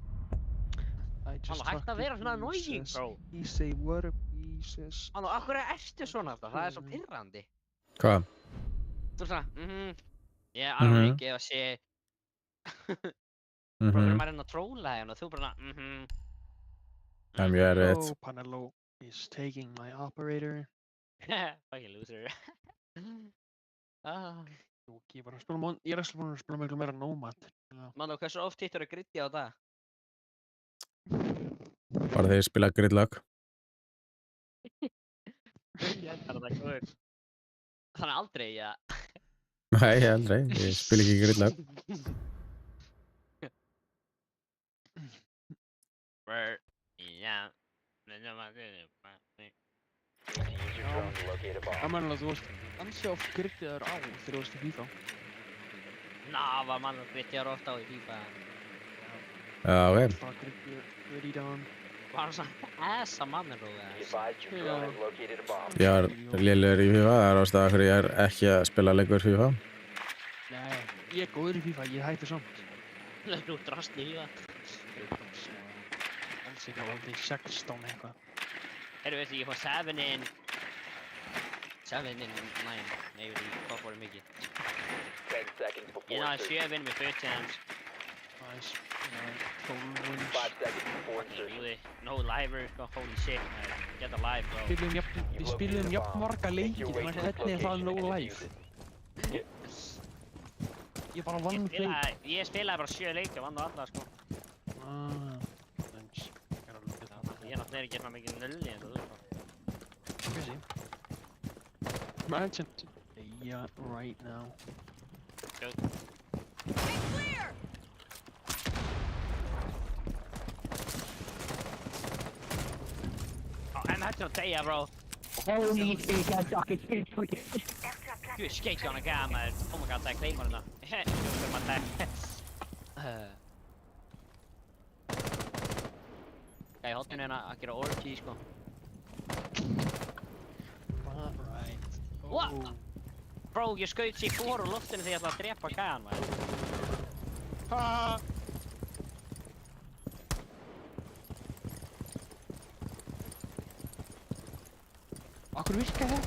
Halló, hægt að vera svona annoying, bro. He say what up, he says. Halló, af hverju ertu svona alltaf? Það er svo pirrandi. Hvað? Þú er svona, ég er alveg ekki að sé, bara þegar maður er að tróla þig og þú bara, Það er mjög erfitt. Oh, Panello is taking my operator. Fucking loser. Ég var að spila ég er að spila miklu meira Nomad. Mannú, hversu oft hittur þú gritti á dag? Bara þegar ég spila Gridlock. Þannig aldrei, já. Nei, aldrei. Ég spila ekki Gridlock. Já. Það meðal að þú varst ansi oft grittiðar á þegar þú varst í FIFA. Ná, var mannú grittiðar ofta á í FIFA. Já, ok. Það grittiður ready down. Var hann svona essa mannur og Be advised your drone has located a bomb. Ég var lélegur í FIFA. Það er ástæða hverju ég er ekki að spila lengur FIFA. Nei, ég er góður í FIFA, ég hætti samt. Þú drast í FIFA. Alls ekki á aldrei 16 eitthvað. Heyrðu, veistu, ég fór 7 in 9. Nei, hvað fór ég mikið? 10 seconds before Ég náði insertion. 7 in með 14 hands. Nice. 12 wins. 5 seconds before insertion. Júði, no liver, sko, holy shit, man. Get alive, bro. Við spilum jafn marga leikir, þannig að hvernig er það no life? Ég bara vann þeim. Ég spilaði bara 7 leiki og vann á alla, sko. Nice. Ég er náttúrulega ekki svona mikið nulli eins og þú, sko. Crazy. Imagine. Yeah, right now. I'm had to tell ya, bro. Holy shit, I'm talking shit for you. You escaped on a guy, man. Oh my god, það er claymore hérna. Þú veist maður það. Ég hóttin hérna að gera orgy, sko. Right. What? Bro, ég skaut C4 úr loftinu þegar ég ætlaði að drepa gæjan, man. Akkur virkaði það?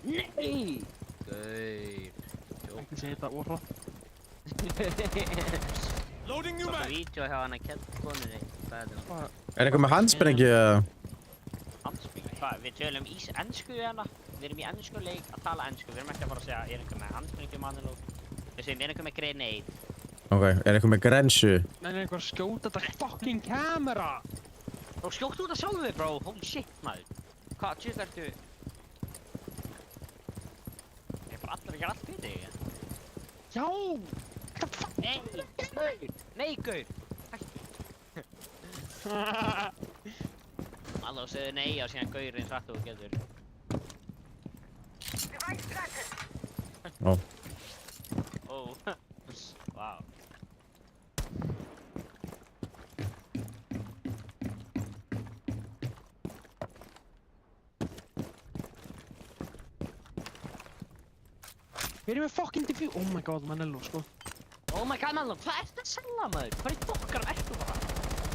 Nei! Gauir. Ekki segja þetta orða. Loading new mag! Vídeó hjá hann að kella konunni. Hvað er þetta? Er einhver með handsprengju eða? Handsprengju? Hvað? Við tölum ensku hérna. Við erum í ensku leik að tala ensku. Við erum ekki að fara að segja, er einhver með handsprengju mannilók? Við segjum, er einhver með grenade? Ok, er einhver með grensu? Nei, einhver að skjóta þetta fucking kamera! Bro, skjóttu út af sjálfu þig, bro! Holy shit, maður! Hvað, tjóð ertu? Ég er bara allir ekki allt fyrir þig, Já! Nei, gaur! Nei, gaur! Hættu! Allá segðu nei og síðan gaur eins rætt og þú getur. Ó. Ó. Vá. Við erum með fucking defuse. Oh my god, Manello, sko. Oh my god, Manló, hvað ertu að selja, maður? Hvað í fokkarum ertu bara?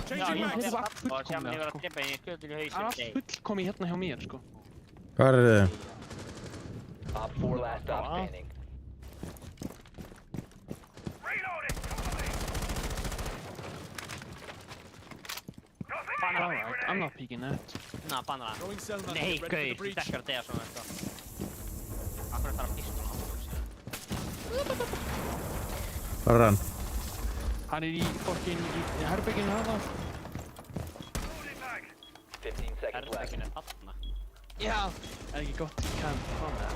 Já, ég hefði allt Og sjá mér fullkomlega, ég var að sko. trippa í skjöldin í Það er hausinn. allt fullkomið hérna hjá mér, sko. Hvað er þið? Op 4 last stop standing. Alright, I'm not peeking that. Ná, banna það. Nei, gaur, þú dekkar að deyja svona, sko. Akkur þarf að pistol á hann. Hvar er hann? Hann í fokkin í herbygginu hana. 15 seconds left. Herbygginu þarna. Já. Ekki gott, kann koma.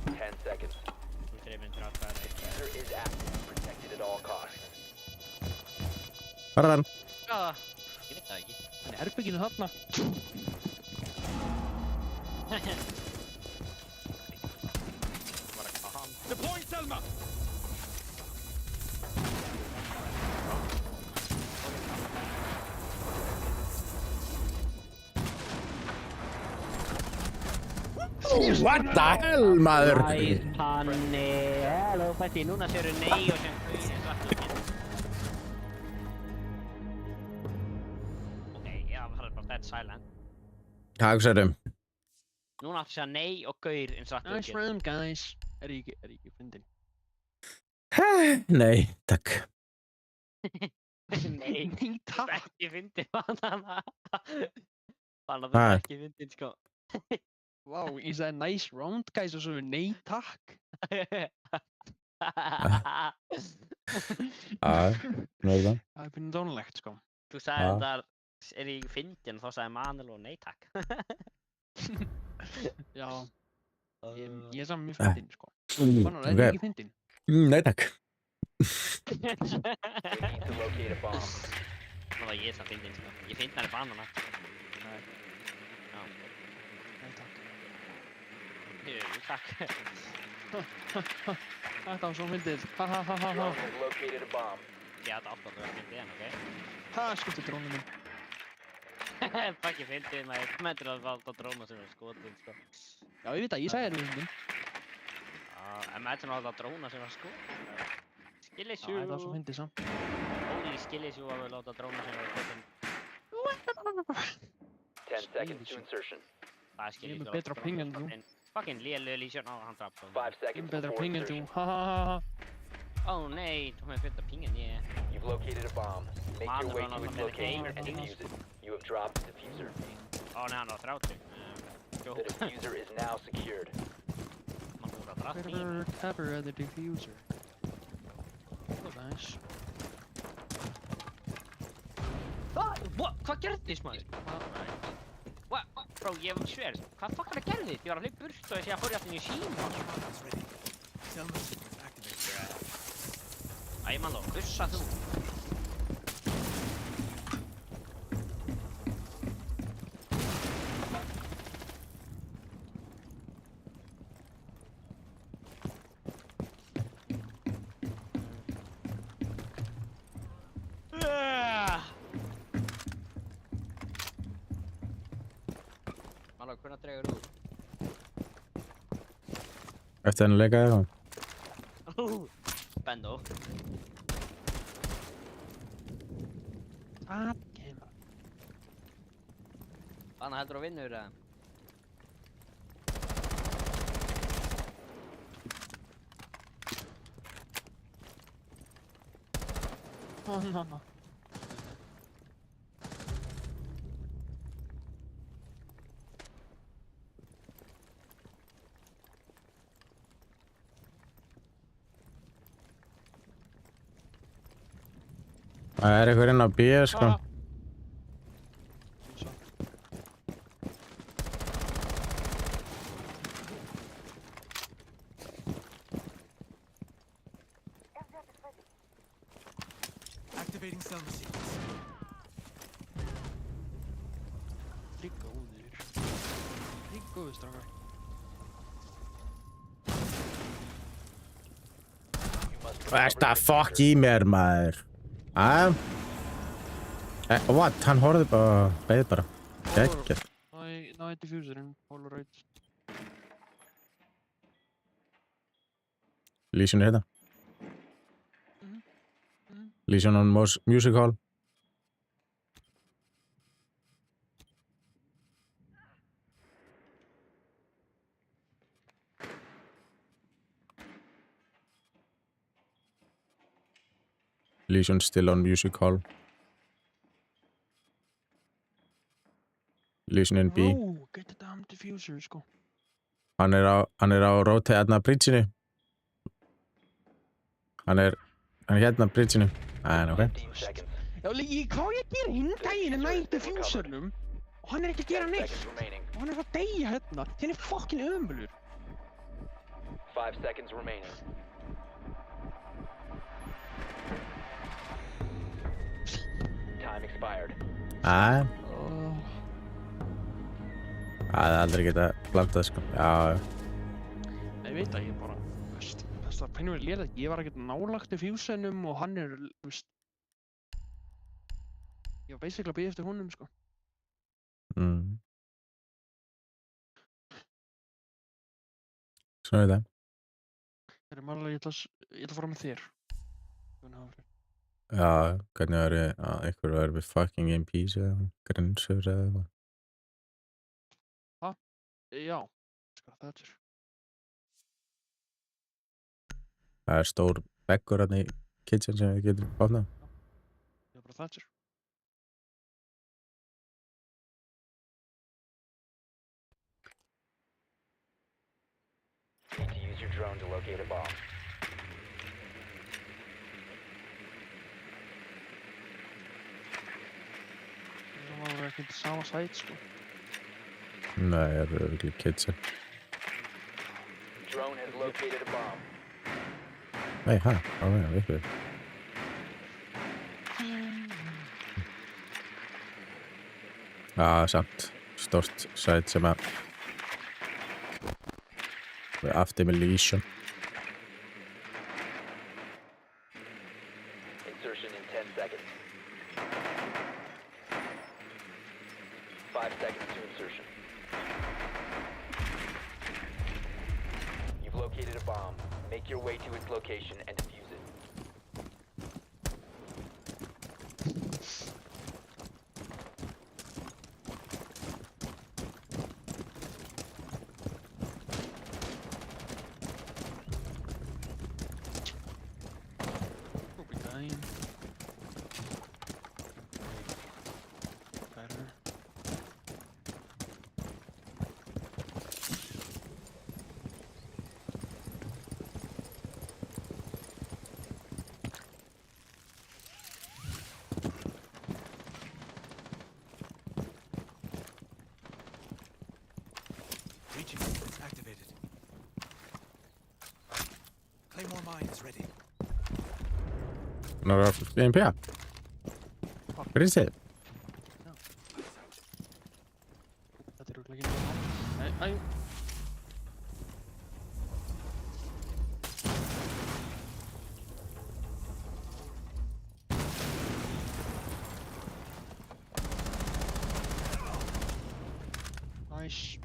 10 seconds. Þú dreifir undir ákvæðar eitthvað. Diffuser is active. Protected at all costs. Hvar er hann? Já, ég veit það ekki. Hann í herbygginu þarna. Það var eitthvað hann. Deploying Selma. What the hell, maður? Nice, Panni. Hello, Patti. Núna séu nei og sem eins og allir. Ok, já, það er bara dead silent. Hvað sagðirðu? Núna áttu að segja nei og gaur eins og allir. Nice round, guys. Er ég ekki fyndin? Nei, takk. Nei, Nei, takk. ekki fyndin, banana. Banana, Ha? það er ekki fyndin, sko. Vá, ég sagði nice round, guys, og svo nei, takk. Nörðan. Það er pínu dónulegt, sko. Þú sagði þetta er ég fyndin, þá sagði Manel og nei takk. Já, ég er saman mjög fyndin, sko. Bannar, er Ok. ég ekki fyndin? Nei, takk. We need to locate a bomb. Nú var ég það fyndin, sko. Ég fyndi hann í banana. Nei, Já, nei, takk. jú, takk. Þetta var svo fyndið. Ha ha ha ha ha. Drone has located a bomb. Ég átti átt að vera fyndið hann, ok? Ha, skipti drónum minn. Bakki fyndið maður, kommentur að valda dróna sem er skotin, sko. Já, ég veit að ég sagði þér fyndin. En maður að valda dróna sem er skotin. Já, Skillisjú. þetta var svo fyndið samt. Holy skillisjú að við láta dróna sem er skotin. 10 seconds to insertion. Það er Ég er skillisjú með betra ping en þú. Fucking lélu Lísjón á hann draf. 5 Ég er seconds betra before ping en þú. insertion. Ha ha ha ha. Ó nei, þú með betra ping en ég. You've located a bomb. Make Man, your way run to on its the location medicator, and please. defuse it. You have dropped the diffuser. Ó nei, hann var 30. Jó, The diffuser is now secured. mann voru að drast í. Better cover the diffuser. Oh, nice. Hvað gerðist maður? Bro, ég sver, hvað fucking að gerði? Ég var að hlaupa burt og ég sé að fór ég aftur í síma. Æ, mann þá, bussa þú. Malá, hvernig dregur þú? Eftir henni að leika eitthvað. Bendó. Það kemur. Banna heldur að vinnur eða? Oh, no. Það er eitthvað inn á B, sko. Activating cell machines. Góður strákar. Þetta fuck í mér, maður. What? Hann horfði bara, beið bara. Geggjað. Næ diffuserinn, Polaroid. Lesion er hérna. Lesion on Music Hall. Lesion still on Music Hall. Illusion in B. No, get the damn diffuser, sko. Hann er á rotate hérna bridgeinu. Hann er hérna bridgeinu. Ok. 15 seconds. Já, hvað á ég að gera hinn daginn næ diffusernum og hann er ekki að gera 10 neitt seconds remaining. og hann er að deyja hérna. Þinn er fucking ömulur. 5 seconds remaining. Time expired. Það er aldrei geta blandað, sko. Já. Ég veit að ég bara, veist, það pænum við lérið. Ég var ekkert nálagt diffusernum og hann er, veist, ég var basically að bíða eftir honum, sko. Svona er það. Það er málega, ég ætla að fara með þér. Já, hvernig væri að einhver væri með fucking MPs eða grinsur eða eitthvað. Já, sko, það er. Það er stór veggur hérna í kitchen sem við getum opnað. Það er bara það er. Need to use your drone to locate a bomb. Það var ekki sama sæt, sko. Nei, það er örugglega kitchen. Drone has located a bomb. Nei, eitthvað. Já, samt. Stórt sæt sem að við aftur með Legion. Insertion in 10 seconds. 5 seconds to insertion. You've located a bomb. Make your way to its location and defuse it. We'll be dying. Better. Reaching. Activated. Claymore mine is ready. Några MP? Grinsið? Þetta er örugglega ekki nóg. Nei, Nice.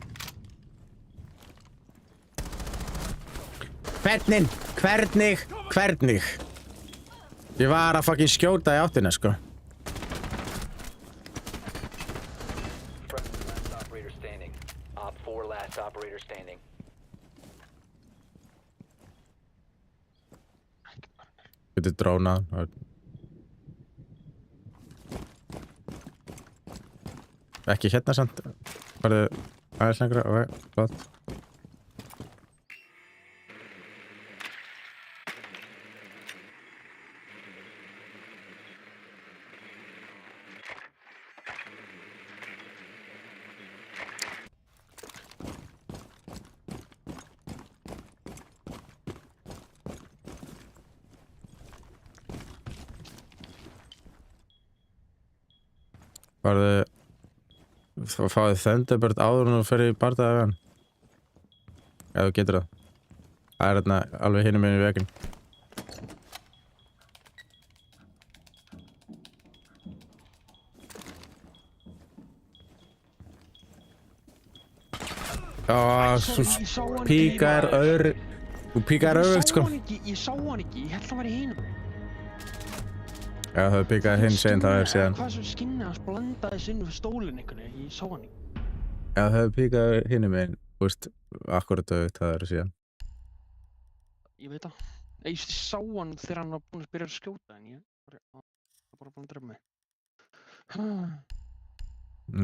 Hvernig? Ég var að fucking skjóta í áttina, sko. Last operator standing. Op 4 last operator standing. Getur drónað. Ekki hérna samt. Farðu aðeins lengra. Ok, flott. Fáðu Thunderbird áður en þú ferð í bardaði við hann. Ef þú getur það. Það er hérna alveg hinum megin í veginn. Þú píkar öðru. Þú píkar öðrugt, sko. Ég sá hann ekki, ég held að hann var í hinum. Já, það píkaði hinn seginn það er síðan. Hvað sem skinnið hans blandaði sinn við stólinn einhvern veginn, ég sá hann ekki. Já, það píkaði hinum megin. Þú veist, akkurat öðrugt það er síðan. Ég veit það. Ég sá hann þegar hann var búinn að byrja að skjóta en ég var bara búinn að drepa mig.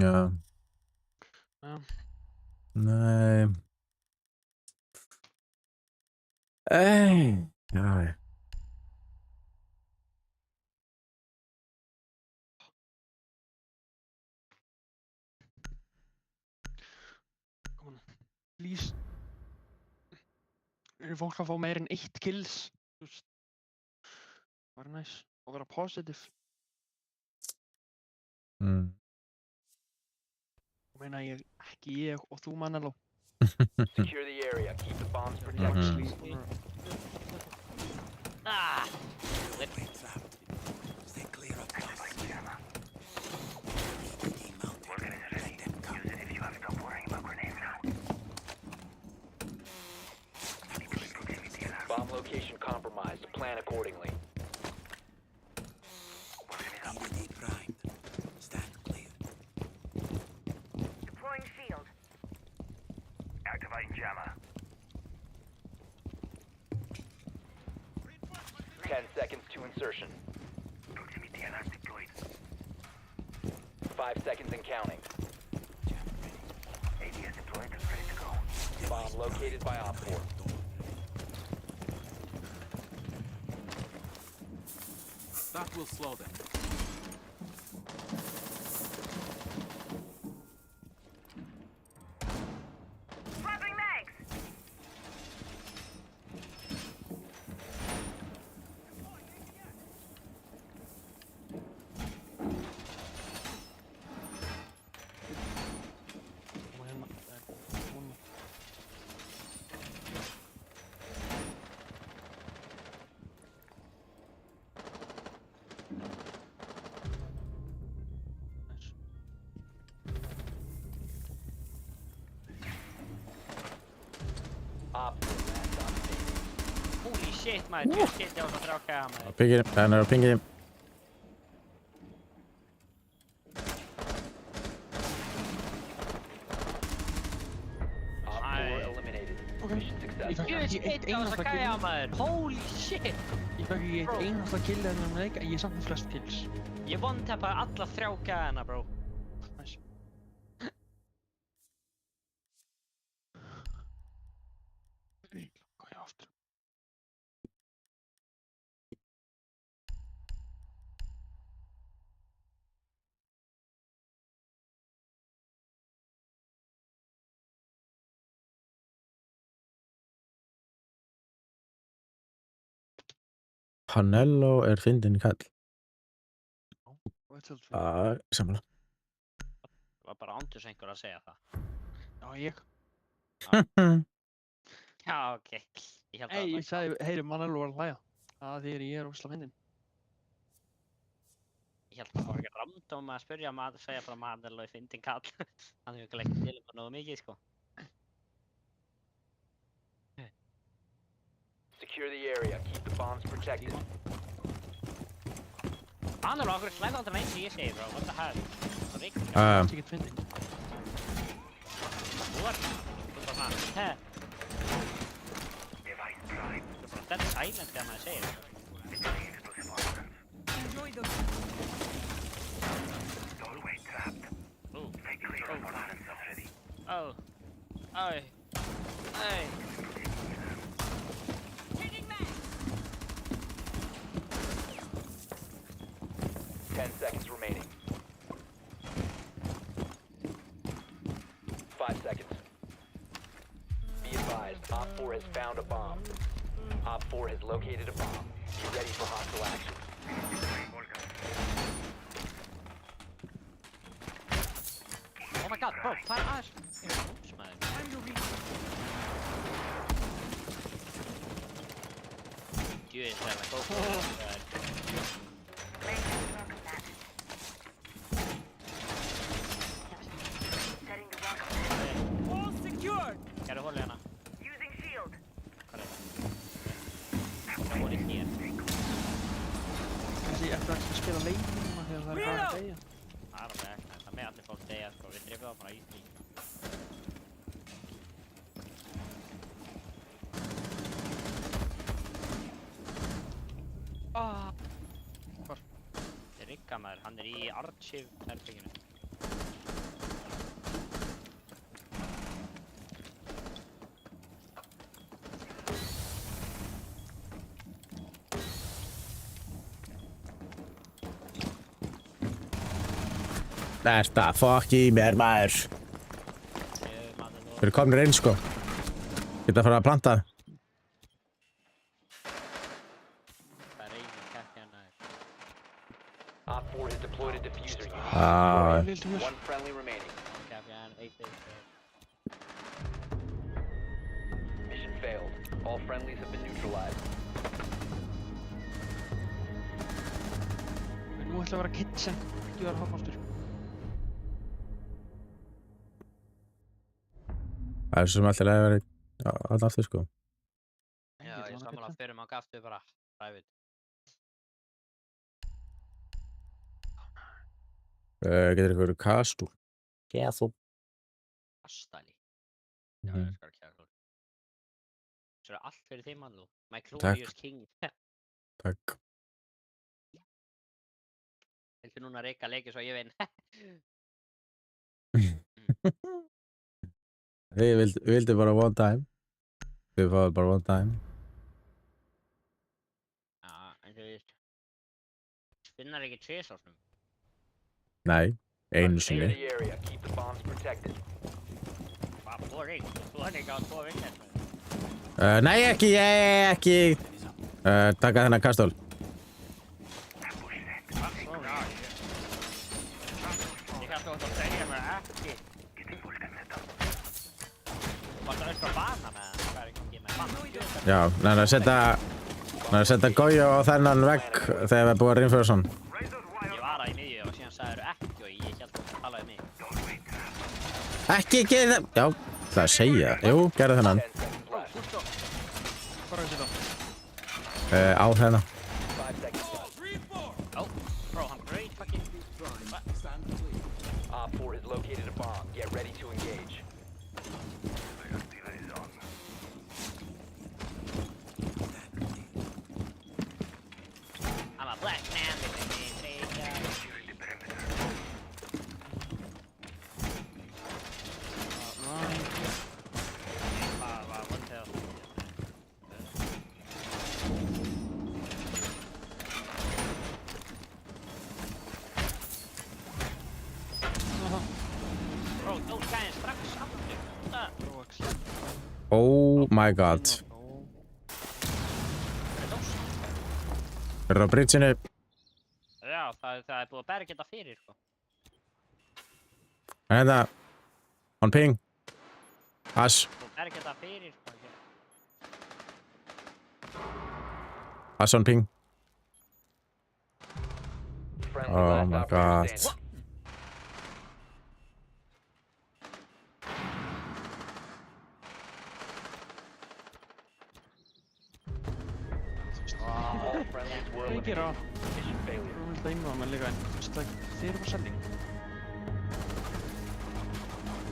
Já. Já. Nei. Já. Come on. Please. Er fólk að fá meir en 1 kills? Þú veist. Bara næs. Og vera positive. Ég meina ekki ég og þú, Manello. Secure the area. Keep the bombs protected. Actually, Ah! Remain trapped. Stay clear of us. Let them come. Bomb location compromised. Plan accordingly. EDD primed. Stand clear. Deploying shield. Activating jammer. 10 seconds to insertion. Proximity alarm deployed. 5 seconds and counting. ADS deployed and ready to go. Bomb located by Op 4. That will slow them. Swapping mags. koma hérna. Svona. Næs. Op 4 last op standing. Holy shit, maður, þú shit, ég var að þrjá gæða, maður. Pingir, hann er að pingir. Op 4 eliminated. Mission Ég successful. fekk Ég ekki shit, eitt ég var einasta að gæða, kill. maður. Holy shit. Ég fekk ekki eitt einasta kill en þennan leik, en ég er samt með flest kills. Ég one-tappaði alla 3 gæðana, bro. Næs. Hvað er aftur? Panello er fyndinn kall. Hvað er þetta? Sammála. Það var bara ándur einhver að segja það. Já, ég. Já, ok. Ég held að Hey, það ég sagði, heyri, Manello var að hlæja. Það þegar ég er ósla fyndin. Ég held að það var ekki random að spyrja maður, segja bara maður og fyndin kall. Hann hefur ekki leikt til um nógu mikið, sko. Secure the area. Keep the bombs protected. Hann er okkur slæði aldrei eins og ég segi, bro. What the hell? Það er ekki. Það er ekki fyndin. Þú er bara svona, Device prime. þú er bara dead silent þegar maður segir það. Deploying explosive ordnance. Doorway trapped. Ooh. Stay clear of alarm cells ready. Oh. Oi. Oi. 10 seconds remaining. 5 seconds. Be advised, Op 4 has found a bomb. Op 4 has located a bomb. Be ready for hostile action. Oh my god, bro. Hvað er aðeins? Ég er hús, maður. Djöðis er það góð. Setting the welcome. Gerðu hóli hana. Using shield. Hvað er það? Það hóli hér. Þessi, ertu ekki að spila leikinn núna þegar það er bara að deyja? Það er alveg ekki. Það með allir fólk deyja, sko. Við drifum það bara í því. Hvar? Þetta er Rigga, maður. Hann er í Archive herbygginu. Þetta, fuck í mér, maður. Þeir eru komnir inn, sko. Geta að fara að planta. Það er engin kekki hérna. Op 4 has deployed a diffuser unit. One friendly remaining. Kekki hérna, eitt. Mission failed. All friendlies have been neutralized. Nú ætla að vera kitchen, ekki vera hafnaftur. Það er svo sem alltaf að vera alltaf aftur, sko. Já, ég sammála að fyrir maður aftur bara private. Getur eitthvað verið kastúl? Castle. Kastali. Já, ég skal kjæra. Svo er allt fyrir þeim mann, þú. My Takk. glorious king. Takk. Viltu núna reyka leiki svo ég vinn? Þið vildu bara one time. Þið fáið bara one time. Já, en þú veist. Spinnar ekki tvisvarsnum. Nei, einu Stay in sinni. the area. Keep the bombs protected. Hvað, tvo ring? Þú hann ekki á tvo vinnir. Nei, ekki. Taka þennan kastól. Ég kannski átt að segja mér ekki. Varst það öll að bana með það? Hvað er ekki með það? Já, næra að setja Goyo á þennan vegg þegar við búum að reinföra svona. Ég var það í miðju og síðan sagður ekki og ég held að það talaði mig. Ekki gera það. Já, það að segja. Jú, gerðu þennan. 10 seconds left. Hvað er þetta? Á þennan. 5 seconds left. Oh, bro, hann braut fucking... Op 4 has located a bomb. Get ready to engage. I'm a black man. What the hell? Bro, those guys strax aftur. Róax. Oh my god. Þeir eru á bridgeinu. Já, það er búið að berga þetta fyrir, sko. En þetta. On ping. Ass. Búið að berga þetta fyrir, sko. Ass on ping. Friendly Oh last my operator god. standing. All friendlies were Hvað ég gera? eliminated. Mission failure. Þú vilt einmáða með líka en veist það, þeir eru bara sending.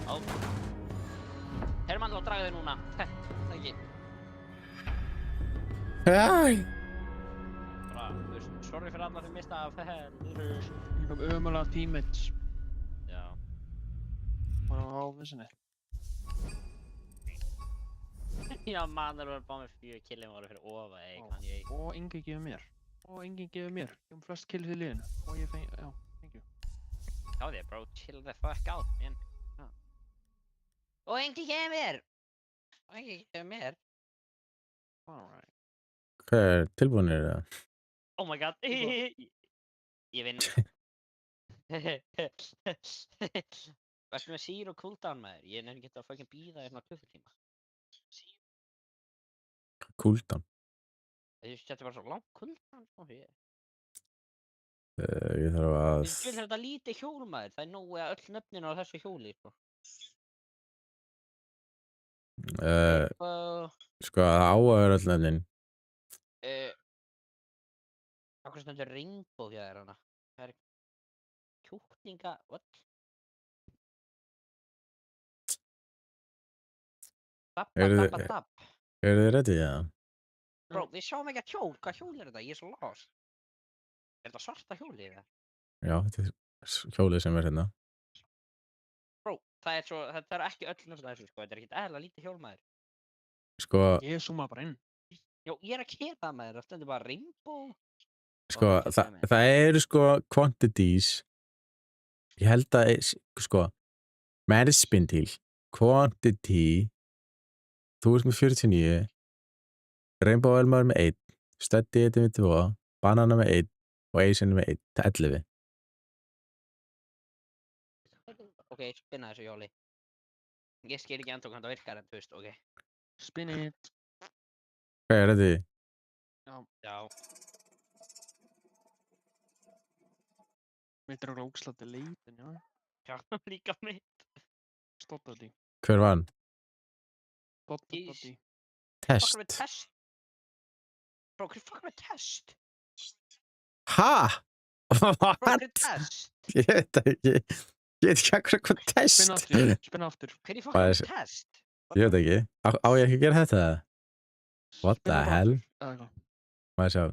Ó. Hermann, þú dragði þig núna. Það ekki. Æ. Bara, þú veist, sorry fyrir alla sem mista af Ég kom ömulega teammates. Já. Bara á vissinni. Já, mann, það var bara með 4 killin voru fyrir ofa, kann ég. Og enginn gefur mér. Og enginn gefur mér. Ég kom flest kills í liðinu. Og ég fengi, já, thank you. Já þér, bro, chill the fuck out, man. Já. Og enginn gefur mér! Og enginn gefur mér. Alright. Hvað er tilbúinir það? Oh my god. Ég vinn. Verstu með zero cooldown maður? Ég nefnir ekki að fucking býða í svona klukkutíma. Cooldown. Þú veist, þetta var svo langt cooldown, sko, ég. Ég þarf að... Þú veist, þetta lítið hjól maður, það er nógu að öll nöfnin á þessu hjóli, sko. Sko, það á að vera öll nefnin. Akkur stendur Rainbow hjá þér hana. Það er kjúklinga, what? Eru Dapp. þið ready, já? Bro, við sjáum ekki að hjól, hvað hjól er þetta? Ég er svo lost. Er þetta svarta hjólið eða? Já, þetta er hjólið sem er hérna. Bro, það er svo, þetta er ekki öll nöfn þessu, sko, þetta er ekkert eðla lítið hjól maður. Sko, Ég zooma bara inn. Já, ég er að kera maður, það stendur bara Rainbow. það eru sko quantities Ég held að, sko, Merspindil, Quantity, þú ert með 49, Rainbow Elmar með 1, Studdy 1 með 2, Banana með 1 og Asian með 1, 11. Ok, spinna þessu hjóli. Ég skil ekki ennþá hvernig það virkar en þú veist, ok. Spin it. Hvað er þetta? Já. Mitt er okkur ógslandi leitin, já. Já, líka mitt. Stottandi. Hver vann? Stottandi. Fuck með Test. test. Bro, hvað fuck með test? Ha? Bro, hvað What? er test? Ég veit ekki. Ég veit ekki akkur hvað test. Spin aftur. Spin aftur. Hver í fuck Hvað með er þessi? test? Ég veit ekki. Á ég ekki að gera þetta? What Spin the bara hell? aftur, eða eitthvað. Maður sjá.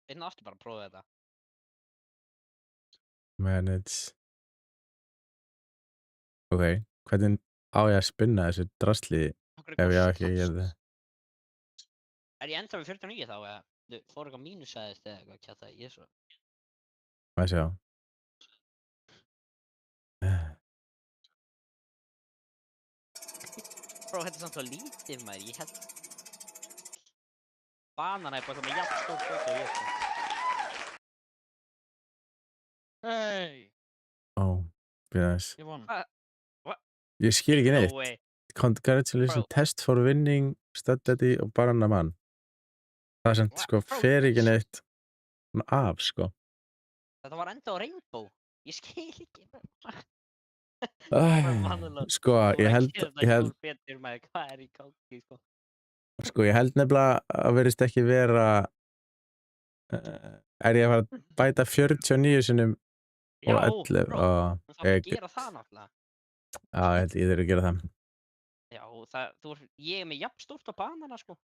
Spinna aftur bara að prófa þetta. Manage. Ok, hvernig á ég að spinna þessu drasli Af hverju ef ég á kom ekki að gera test? það? Er ég ennþá við 49 þá eða? Þú fór eitthvað mínusæðist eða eitthvað kjátt ég svo. Maður sjá. Bro, þetta er samt svo lítið maður, ég held. Banana er bara með jafn stór bóta og ég sko. Hey! Ó, byrja þess. Ég vann. Ég skil ekki neitt. No way. Congratulations, Bro. test for winning, study og Banana Man. Það er samt, sko, Bro. fer ekki neitt af, sko. Þetta var enda á Rainbow. Ég skil ekki. Sko, ég held Hvað er í gangi, sko? sko, ég held nefnilega að verðist ekki vera er ég að fara að bæta 49 sinnum og 11 bro. og Þú þarf að gera það náttúrulega. já, ég held ég þurfi að gera það. Já, ég er með jafn stórt á banana, sko.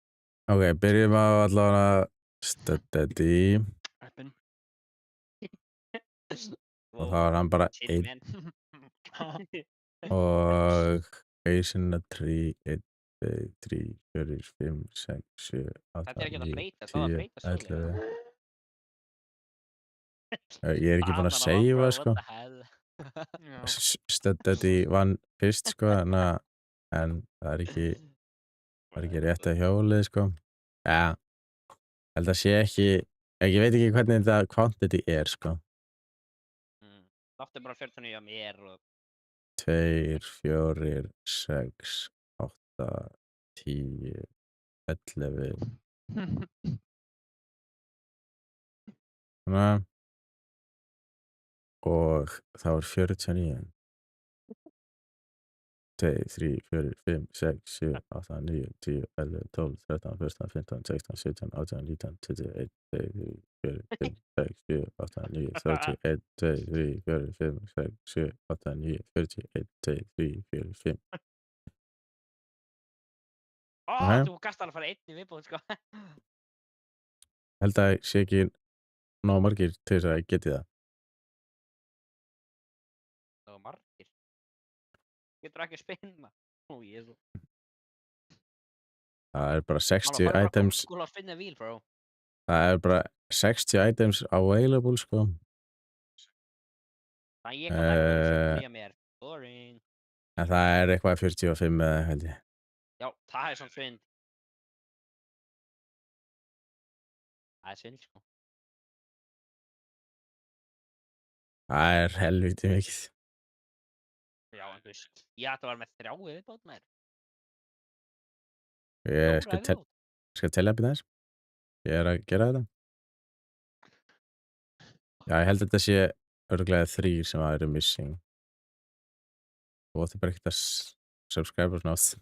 Ok, byrjum á allavega study Eppin. og þá er hann bara Shit, 1 man. og asymmetry 1, 2, 3, 4, 5, 6, 7, 8, Þetta er ekki að 9, breyta, það var að 10, breyta svolítið. 11 Ég er ekki búinn að Banana seifa, bro, sko. What the hell? Já. Study vann fyrst, sko, en það er ekki rétt að hjólið, sko. Já, held að sé ekki, ég veit ekki hvernig þetta quantity er, sko. Láttu bara 49 að mér og 2, 4, 6, 8, 10, 11. Svona. Og þá er 49. 2, 3, 4, 5, 6, 7, 8, 9, 10, 11, 12, 13, 14, 15, 16, 17, 18, 19, 20, 1, 2, 3, 4, 5, 6, 7, 8, 9, 30, 1, 2, 3, 4, 5, 6, 7, 8, 9, 40, 1, 2, 3, 4, 5. þú gast alveg að fara einn í viðbóð, sko. Held að sé ekki nóg margir til þess að ég geti það. Það var margir. Getur ekki að spinna. Ó, jésu. Það er bara 60 items. Skóla að spinna víl, bro. Það er bara 60 items available, sko. Það er ég kann ekki að spinna mér. Boring. En það er eitthvað 45 eða held ég. Já, það er svona svindl. Það er svindl, sko. Það er helviti mikið. Já, en þú veist, ég ætti að vera með 3 viðbót með þér. Ég skal telja upp í þess. Ég er að gera þetta. Já, ég held að þetta sé örugglega 3 sem það eru missing. Þú ætti bara ekkert að subscribe og svona ást.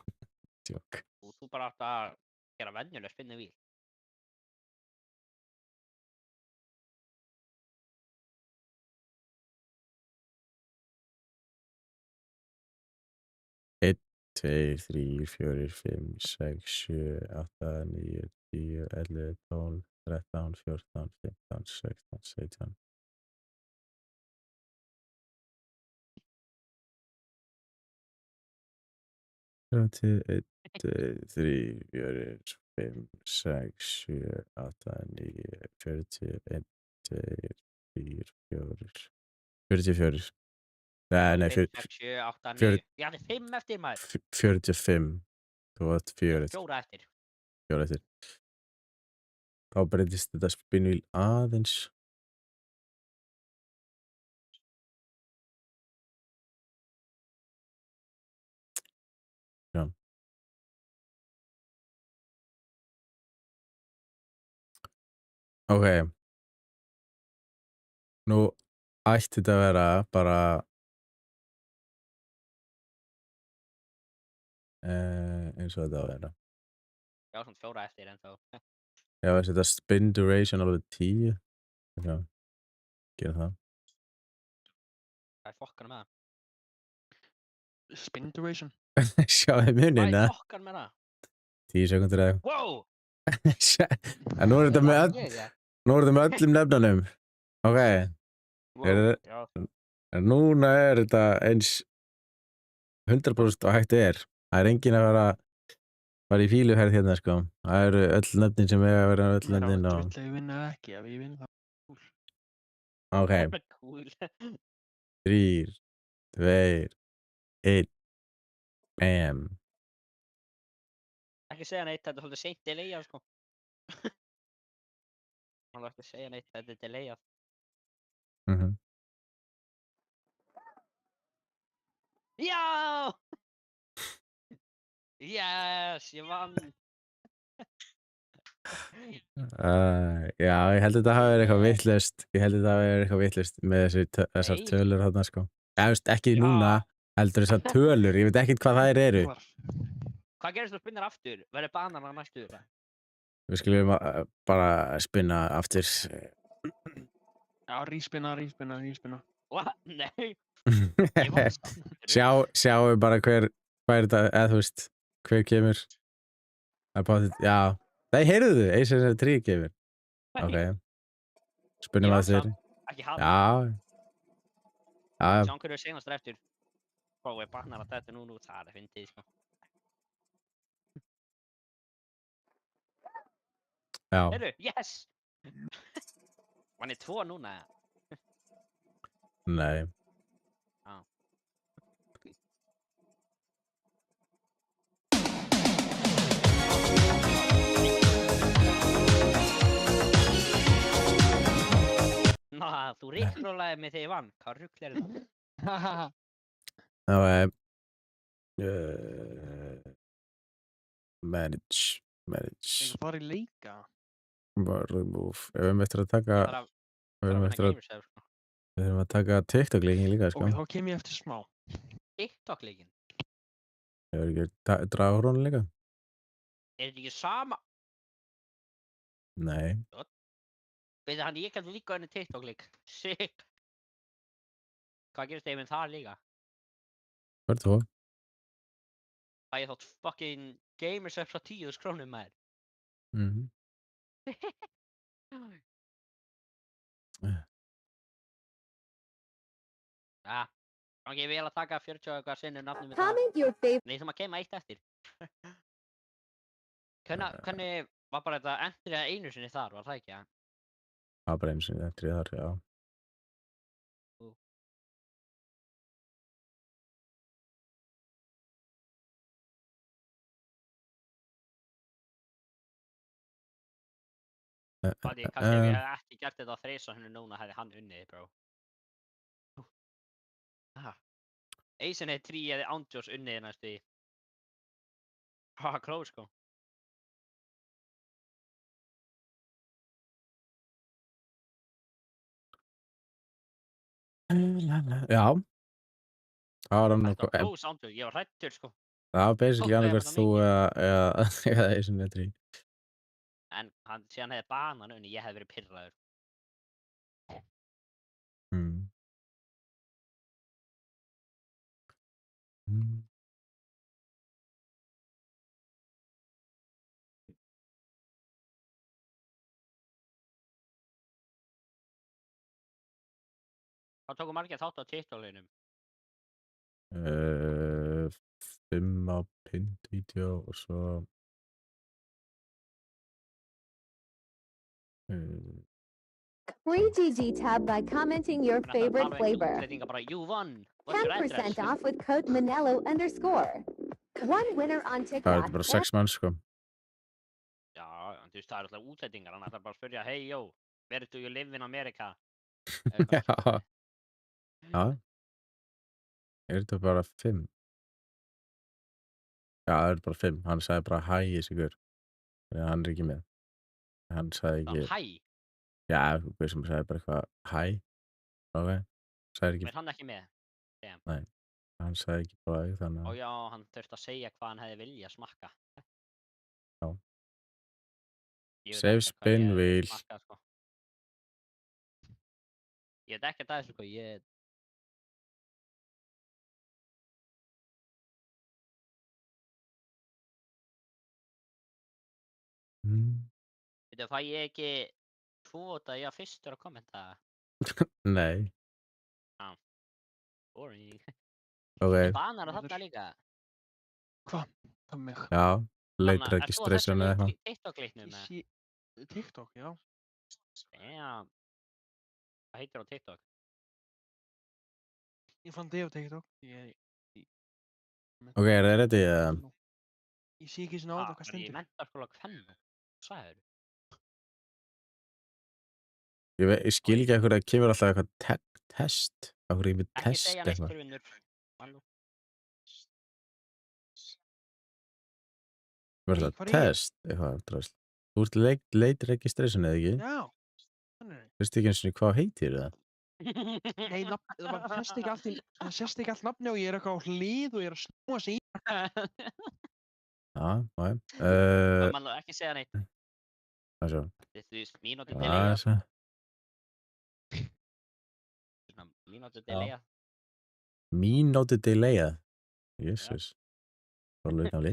Tjók. Og þú bara átt að gera venjulega spinna víl. Einn, 2, 3, 4, 5, 6, 7, 8, 9, 10, 11, 12, 13, 14, 15, 16, 17. Einn, 2, 3, 4, 5, 6, 7, 8, 9, 40, 1, 2, 3, 4, 44. Nei, 5, 6, 7, 8, 9. fjör- Ég hafði 5 eftir maður. 45. Þú varst 4 eftir. 4 eftir. 4 eftir. Þá breytist þetta spinnvíl aðeins. Já. Ok. Nú ætti þetta að vera bara eins og þetta á að vera. Já, svona 4 eftir en þá. Já, þetta spin duration alveg 10. Já, gera það. Hvað er fokkan með það? Spin duration. Sjáðu Hvað munin, er fokkan með það? 10 sekundur eða Wow! eitthvað. En nú er þetta með öllum nefnunum. Ok, Wow. Já. en núna er þetta eins 100% og hægt er. Það er enginn að fara í fíluherð hérna, sko. Það eru öll nöfnin sem eiga að vera öll Það er nöfnin alveg og... drull ef ég vinna eða ekki. Ef ég vinna það. Ok, Það er cool. 3, 2, 1, bam. Ekki segja neitt, þetta er svolítið seint delayað, sko. Hann var ekki að segja neitt, þetta er delayað. Mhm. Já! Yes, ég vann. Já, ég held að þetta hafi verið eitthvað vitlaust. Ég held að þetta hafi verið eitthvað vitlaust með þessar Nei. tölur þarna, sko. Já, veist, ekki Já. núna, heldur þessar tölur. Ég veit ekkert hvað þær eru. Hvað gerist þú spinnar aftur? Verður banan á næstu? Við skulum bara spinna aftur. Já, ríspinna. What? Nei. Ég vann samt. Sjáum bara hver er þetta, eða þú veist, hver kemur. Það er potið, já. Nei, heyrðu þið, eins og þessari 3 kemur. Ok. Spinnum Ég vann aftur. samt. Ekki hann. Já. Já, Sjáum hverju er seinast eftir. Hvað er banar að þetta núna út? Það er fyndið, sko. já. Heyrðu, yes! Hann er 2 núna. Nei. Já. Ná, þú rickrollaði mig þegar ég vann. Hvað rugl er þetta? Það var manage. Ég fara í leika. Bara remove. Ef við eftir að taka Það er að við erum eftir að gamersef, sko. við erum að taka TikTok-leikin líka, sko. Ok, þá kem ég eftir smá. TikTok-leikinn. Hefur ekki dragahrónu líka? Er þetta ekki sama? Nei. Veitir hann, ég gæti líka henni TikTok-leik. Sick. Hvað gerist ef ég það líka? Hvað er þú? Það ég þátt fucking gamersef frá 10.000 krónum maður. Mhm. Ja, gangi vel að taka 40 og eitthvað sinnum nafnum mitt. Comment your favorite. Nei, þú maður kemur eitt eftir. Hvernig var bara þetta endur einu sinni þar, var það ekki? Ja? Það var bara einu sinni eftir þar, já. Kannski ef ég hef ekki gert þetta þrisvar sinnum núna hefði hann unnið, bro. Eisen hefði 3 eða ándjós unnið næstu í. Haha, klóð, sko. Já. Það var hann Þetta var klóð ándjós, ég var hrættur, sko. það var basically Þótt annarkvært það þú var eða Eisen eða 3. En hann síðan hefði banan unnið, ég hefði verið pirraður. Hvað tóku margir þátt á TikTok-leginum? 5 á pinned-vídeó og svo Free GG tab by commenting your favorite flavor. Útlendinga bara, you won. What's your address? 10% off with code Manello_. One winner on Það er TikTok. bara 6 mann, sko. Já, en þú veist, það er alltaf útlendingar, hann ætlar bara að spyrja, hey, yo, where do you live in America? Já. Já. Er þetta bara 5? Já, það er bara 5. Hann sagði bara hæ í sig gaur. Þannig að hann er ekki með. Hann sagði ekki... Hæ, Já, gaur sem sagði bara eitthvað hæ. Ok. Sagði ekki... er hann ekki með? Hann sagði ekki bara þannig Ó að... já, hann þurfti að segja hvað hann hefði viljað smakka. Já. Ég veit Save ekkert hvað spin ég wheel. smakka, sko. Ég veit ekkert að þessu, sko, ég... Veitu, fæ ég ekki kvota ég að fyrstur að kommenta? Nei. Boring. Ok. Ég banar að þarna líka. Hvað? Hvað með mig? Já. Late Ert þú á registration eða þessum eitthvað. TikTok-leiknum? TikTok, já. Damn. Hvað heitir á TikTok? Ég fann þig á TikTok. Ok, er það ready? Ég sé ekki svona á þetta hvað Var ég í stendur. menntaskóla kvenna? Sæður. Ég skil ekki að það kemur alltaf eitthvað test. Af hverju ég með Ekki test segja neitt eitthvað. til vinnur. Halló. Verður Hvar það er ég? test eitthvað drasl. Þú ert late registration eða ekki? Já. Þannig er Veistu ekki eins og hvað heitir það? Nei, það sést ekki allt nafni og ég er eitthvað á hlið og ég er að snúa sig í. Já, ok. Það má ekki segja neitt. Það sjá. Þú veist, mínútu Það delaya. er svo. Mínútu delaya. Mínútu delayað. Jesus. Það er launafli.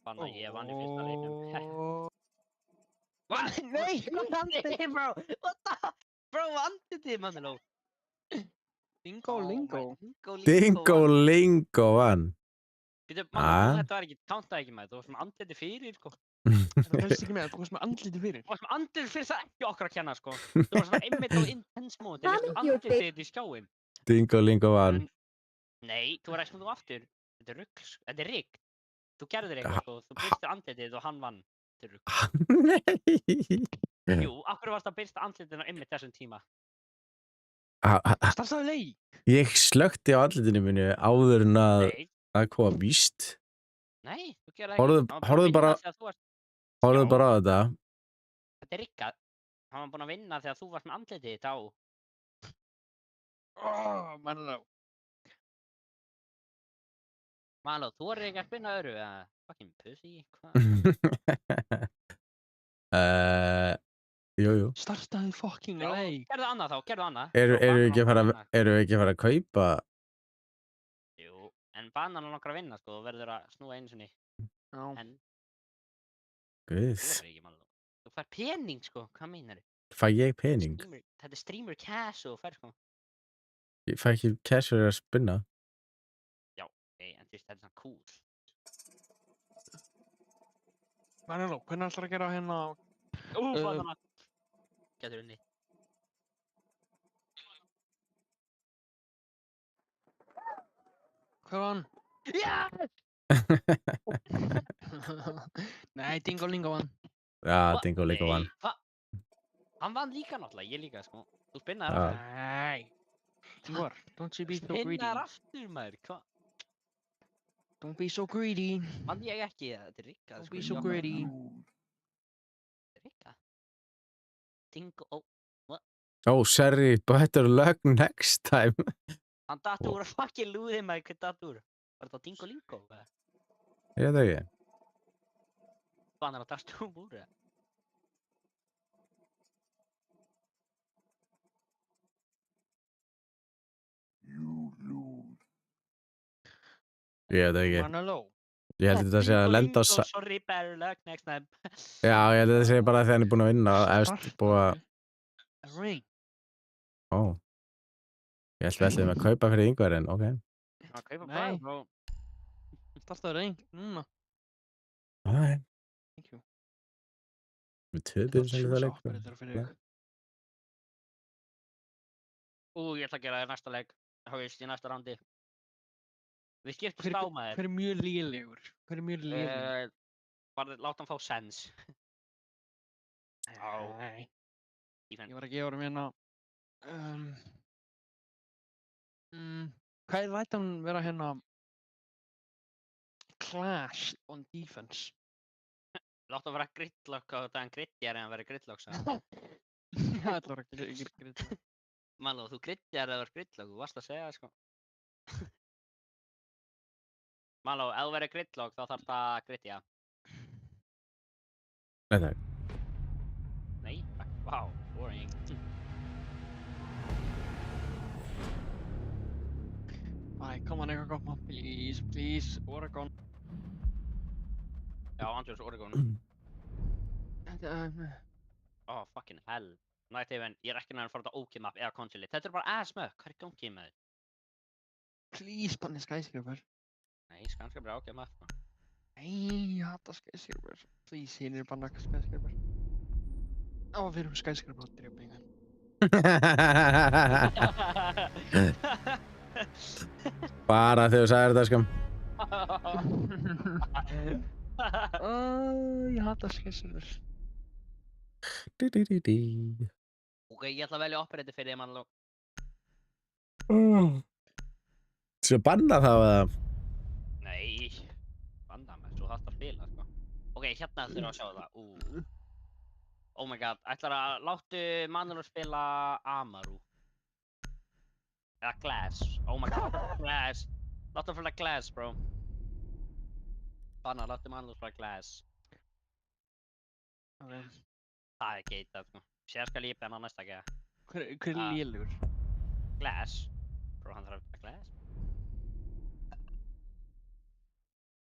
Banna, ég vann í fyrsta leiknum. Nei! Nei, bro! What the? Bro, vandi þið, manniló. Dingo lingo. Dingo lingo vann. Býtu, manniló, þetta var ekki, countaði ekki með, þú varst með andliti fyrir, sko. Það helst ekki með, þú varst með andliti fyrir. Þú varst með andliti fyrir, það er ekki okkar að kenna, sko. Þú varst með einmitt á intense mode, þú varst með andliti þitt í skjáin. Dingo lingo vann. Nei, þú var ekki snúðu aftur. Þetta er rugl, þetta er rigg. Þú gerðir eitthvað, sko, þú byrstir andlitið og hann vann. Þetta er rugl. Nei. Jú, akkur varst að byrsta andlitinu einmitt þessum tíma. Startaði leik. Ég slökkti á andlitinu mínu áður en að Nei, það koma víst. nei, þú gerði ekki. Horfðu bara á þetta. Þetta er riggað. Hann var búinn að vinna þegar þú varst með andlitið þitt á. Manniló. Maló, þú er ekki að spinna öðru, eða? Fucking pussy, hvað? Jú. Startaði fucking leik. Gerðu annað þá, gerðu annað. Erum við ekki að fara að kaupa? Jú, en banan er nokkra að vinna, sko, þú verður að snúa einu sinni. Já. En Guð. þú verður ekki, Maló. Þú fær pening, sko, hvað meinar þið? Fæ ég pening? Þetta er streamer cash og þú fær, sko. Ég fæ ekki cash fyrir að spinna. Nei, en þú veist, þetta er svona cool. Manniló, hvernig ætlar að gera hérna? Banana. Getur unni. Hvað vann? Yes! Nei, Dingo lingo vann. Já, Dingo lingo vann. Nei, hvað? Hann vann líka náttúrulega, ég líka, sko. Þú spinnaðir Já. aftur. Nei. Dingo, don't you be so greedy. Spinnaðir aftur, maður, hvað? Don't be so greedy. Vann ég ekki, þetta er riggað, Don't be so greedy. Þetta er riggað. Dingo, Oh, sorry, better luck next time. hann datt úr að fucking lúði, maður, hvað datt úr? Var þetta Dingo lingo, hvað? Ég veit ekki. Hvað hann er að datt úr það? Ég veit ekki. Manniló. Ég held þetta sé að lenda á... Sorry, better luck next time. Já, ég held þetta sé bara þegar hann er búinn að vinna. Efst búið að... Ring. Ó. Ég held við ætlum að kaupa fyrir Ingvar en ok. Að kaupa Nei. bara frá... Startaðu reyng, núna. Nei. Thank you. Við Ég töpum þarf sem choose það leik. operator fyrir þig. Ég ætla að gera það í næsta leik. Háist í næsta rándi. Við skiptum Hver stámaðir. hver er mjög lélegur? Hver er mjög lélegur? Bara láta hann fá sens. Nei. Ífen. Ég var að gefa honum hérna... Hvað læt hann vera hérna... Clash on defense? Láta hann vera gridlock á þetta en gridjar en hann verið gridlock sagði. Það ætla að vera grid. Máló, þú gridjar eða verið gridlock, þú varst að segja það sko. Máló, ef þú verið gridlock þá þarf það að gridja. Nei, takk. Nei, wow, boring. Æ, come on eitthvað gott maður, please, please, Oregon. Já, Andrews, Oregon. Oh, fucking hell. Night Haven, ég er ekki næður að fara á OK map eða Consulate. Þetta er bara ass-mökk, hvað er í gangi með þér? Please, banni skyscraper. Nei, skanska bara OK map. Nei, ég hata skyscraper. Please, hinn er banna skyscraper. Á, við erum skyscraper og drepa engan. Bara þegar þú sagðir þetta skam. Ég hata skyscraper. Ok, ég ætla að velja operator fyrir þig, mannló. Svo banna það eða? Nei, banna mig, þú þarft að spila, sko. Ok, hérna þurfum við að sjá það. Oh my god, ætlar að láttu mannló spila Amaru. Eða Glass. Oh my god, Glass. Láttu að spila Glass, bro. Banna, láttu mannló spila Glass. Ok. Það er geitað, sko. Sér skal ég benna næsta gæða. Hver er lélugur? Glass. Bro, hann þarf að spila Glass.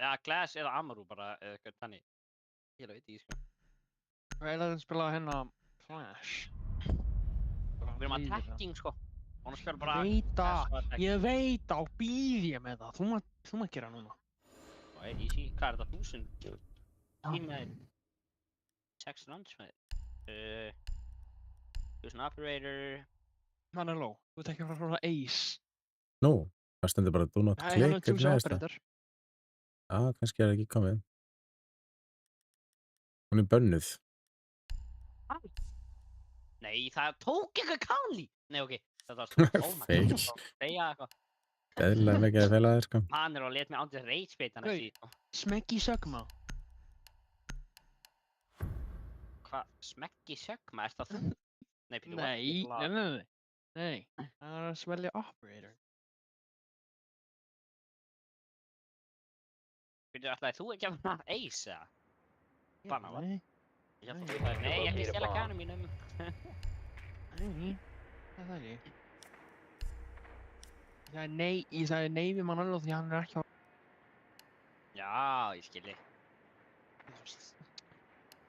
Ja, Glass eða Amaru bara, eða eitthvað þannig. Ég veit ekki, sko. Hvað er það að spila hérna Clash? Við erum að attacking, sko. Hún spila bara... Ég veit á, býð ég með það. Þú maður gera núna. Það er easy. Hvað er þetta? 1000? Tímaðir. 6 rounds með þér. 1000 operator. Hann er low. Þú ert ekki að fara að fara Ace. Nú, það stendur bara do not Nei, hann click er choose neðst það. operator. Já, kannski er það ekki komið. Hún er bönnuð. Nei, það tók ekki Kali! Nei, ok. Þetta var Fail. Segja eitthvað. Eðlilega mikið að feila þér sko. Hann er að leta mig andið reitspeita hann eftir. Smeggy Sögma. Hvað? Smeggy Sögma? Er það þú? Nei, Pítur. Nei. Það er að svelja operator. Pítur, ætlaði þú ekki að fara Ace, eða? Banna, hvað? Nei. Nei, ég ekki stela kanum mínum. Nei. Það er ég. Ég sagði nei við Manolo því hann er ekki á... Já, ég skilji.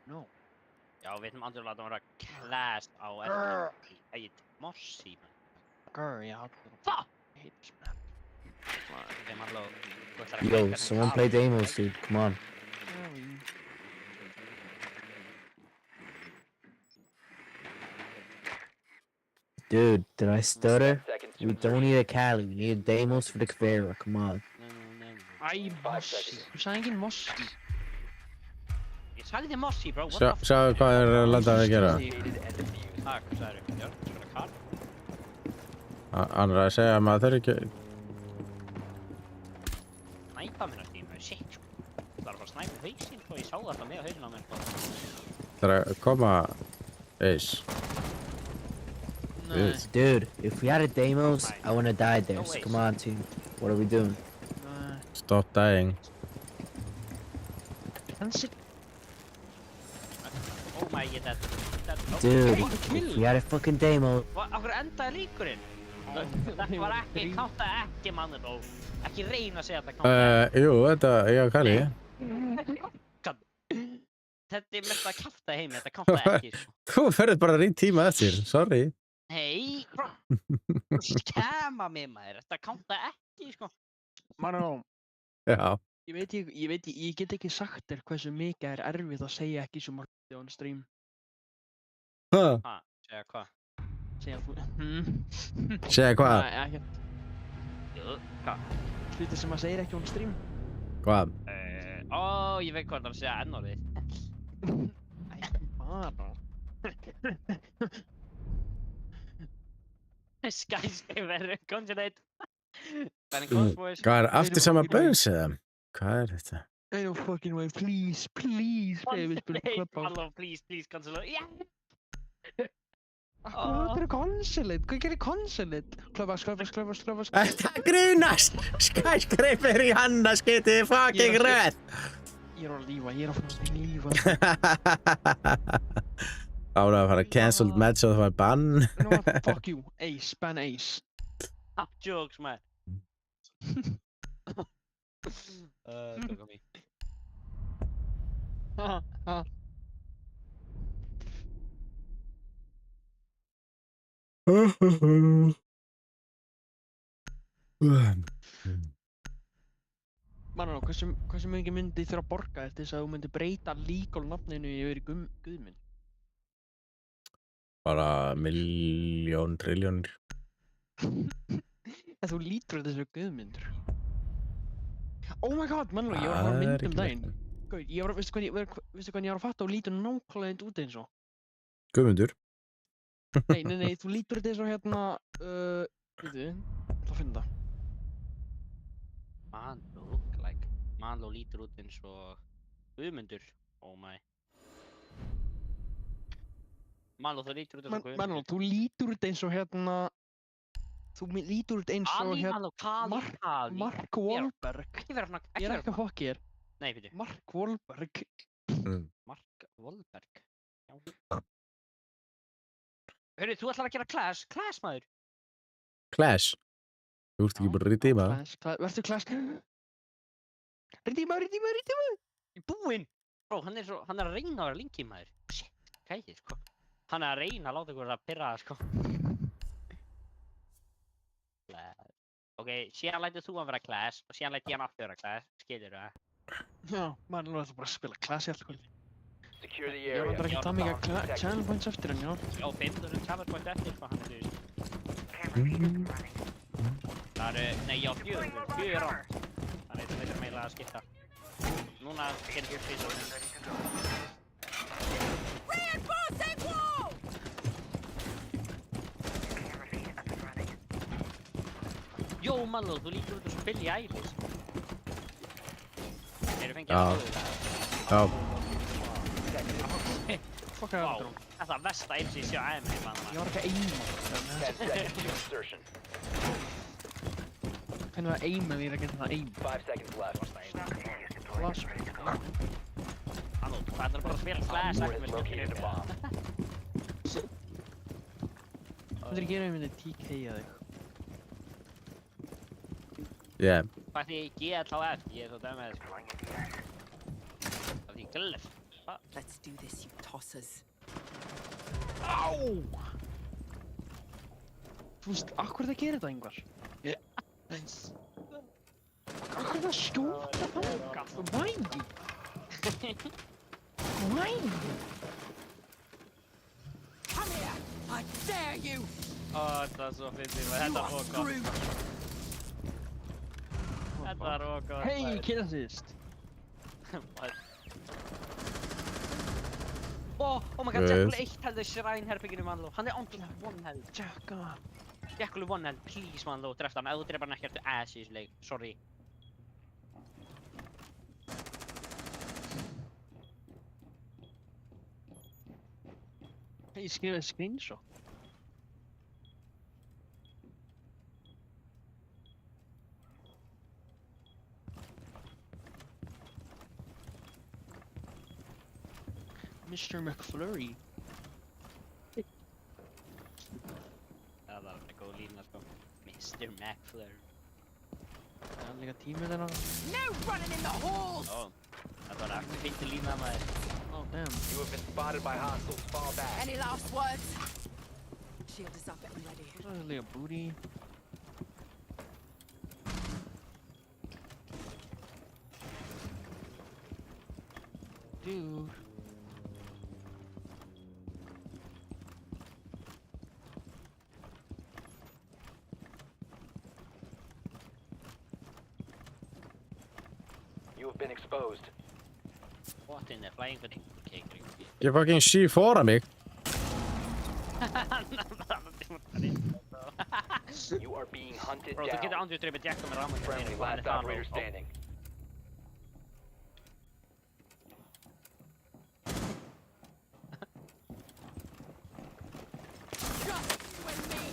No. Já, við veitum andurlega að það var að class á eigið Mossi, man. Grr, ég hata það. Fuck! Ég heit snap. Ok, Manolo, þú ætlar að Yo, someone play Deimos, dude. Come on. Dude, did I stutter? 10 seconds to We don't need a Cali. We need a Deimos for the Kavera. Come on. Æ, Mossi. Þú sagði enginn Mossi. Ég sagði þér Mossi, bro. Sjáðu hvað er landað að gera. Hvað sagði þér? Já, svona kall. Hann er að segja að maður þurfi ekki... Snæpa minna stíma, shit, sko. Það var bara að snæpa hausinn, sko. Ég sá það alltaf með hausinn á mér, sko. Það er að koma... Ace. Nei. Dude, if we had a Deimos, I wouldn't have died there. So come on, team. What are we doing? Nei. Stop dying. Hansi. Oh my, ég dead. Dude, if we had a fucking Deimos. Akkur endaði líkurinn? Þetta var ekki, káttaði ekki, Manolo. Ekki reyna að segja þetta káttaði. Jú, þetta, ég og Kali. Þetta er mest að kjáttaði heimi, þetta káttaði ekki, sko. Þú ferður bara að rýnt tíma eftir, sorry. Hei, Skema mig maður, þetta kanta ekki sko. Marlon, Já. ég get ekki sagt þér hversu mikið er erfitt að segja ekki svo margt on stream. Ha, Ha, segja hvað? Segja þú, segja hvað? Nei, ekkert. Jú, hvað? Hluti sem maður segir ekki on stream. Hvað? Ég veit hvað það er að segja ennorðið. Ekki bara. Skyscraper, Congelate. Benny Cosboys. Hvað er aftur sama böns eða? Hvað er þetta? Ain't no fucking way, please, baby, spila Clubhouse. Halló, please, Congelate. Yeah! Hvað er Consulate? Hvað gerir Consulate? Clubhouse. Þetta grínast! Skyscraper í hannaskiti fucking röð! Ég er að fucking lífa. Ára að fara cancelled match og það var bann. You know what? Fuck you. Ace, ban Ace. Stop jokes, man. Tók á mig. Mann, hversu mikið myndi þurfa að borga þér til þess að þú myndi breyta legal nafninu yfir í Guðmund? Bara milljón, trilljónir. En þú lítur þessu Guðmundur. Oh my god, mann, ég var að horfa á mynd um daginn. Gauð, veistu hvað ég var að fatta og lítur nákvæmlega út eins og? Guðmundur. Nei, þú lítur þetta eins og hérna, veitu, ég ætla að finna það. Manló lítur út eins og Guðmundur. Oh my. Manló, þú lítur út eins og Guðmundur. Mann, þú lítur út eins og hérna, þú lítur út eins og hérna, Mark Wahlberg. Ekki vera svona, Ég er ekki að fokki þér. Nei, fyrir. Mark Wahlberg. Mark Wahlberg. Já. Hörru, þú ætlar að gera Clash? Clash, maður? Clash? Þú ert ekki bara að redeema? Vertu Clash? Redeema! Ég er búinn! Bro, hann er að reyna að vera lengi, maður. Shit, gæðir, sko. Hann er að reyna að láta ykkur að pirra það, sko. Ok, síðan lætið þú að vera Clash og síðan lætið ég hann aftur að vera Clash. Skilur það? Já, mann, nú ætla bara að spila Clash í allt kvöldi. Secure the Ég area. var ekki það mikið channel points eftir hann, já. Já, 500 challenge point eftir, sko, hann er Það nei, já, 4 round. Þannig þú veitur meila að skipta. Núna gerir ég fyrst Jó, Manló, þú lítur út eins og Billie Eilish. Þeir fengið að hljóða það. Já. Fuck að Vá, þetta er versta eins ég sé á AMA, mann. Ég var ekki að aima. 10 seconds to insertion. Hvernig var að aima því að geta það aim? 5 seconds left. Flash. Halló, það er bara að spila Clash, Op 4 ekki has með located a bomb. Hvað er að gera ef ég myndi TK-a þig? Yeah. Hvað því GLHF, ég er svo dæmið, sko. Það því glöf. Let's do this, you tossers. Á! Þú veist, akkur það gerir þetta, Ingvar? Akkur það skjóta þangað? Why? Why? Come here! I dare you! Þetta er svo fyndið, þetta er rókað. Þetta er rókað. Hey, killsist! Oh my god, Jackal 1 heldur Shrine herbygginu, Manló. Hann er only one held. Jackal 1 held, please, Manló, drefta hann. Ef þú drefar hann ekki, ertu ass í þessu leik. Sorry. Ég skrifaði screenshot. Mr. McFlurry. Það var alveg góð lína, sko. Mr. McFlurry. Það er líka tímið þennan. No running in the halls! Ó, þetta var ekki fyndið lína, maður. Oh, damn. You have been spotted by hostiles. Fall back. Any last words? Shield is up and ready. Það er líka booty. Dude. You have been exposed. What in the flying for cake? Ég fucking C4 mig. You are being hunted Bro, þú getur down. andrið dreipið Jack með ramma Friendly, last operator standing. Just you and me.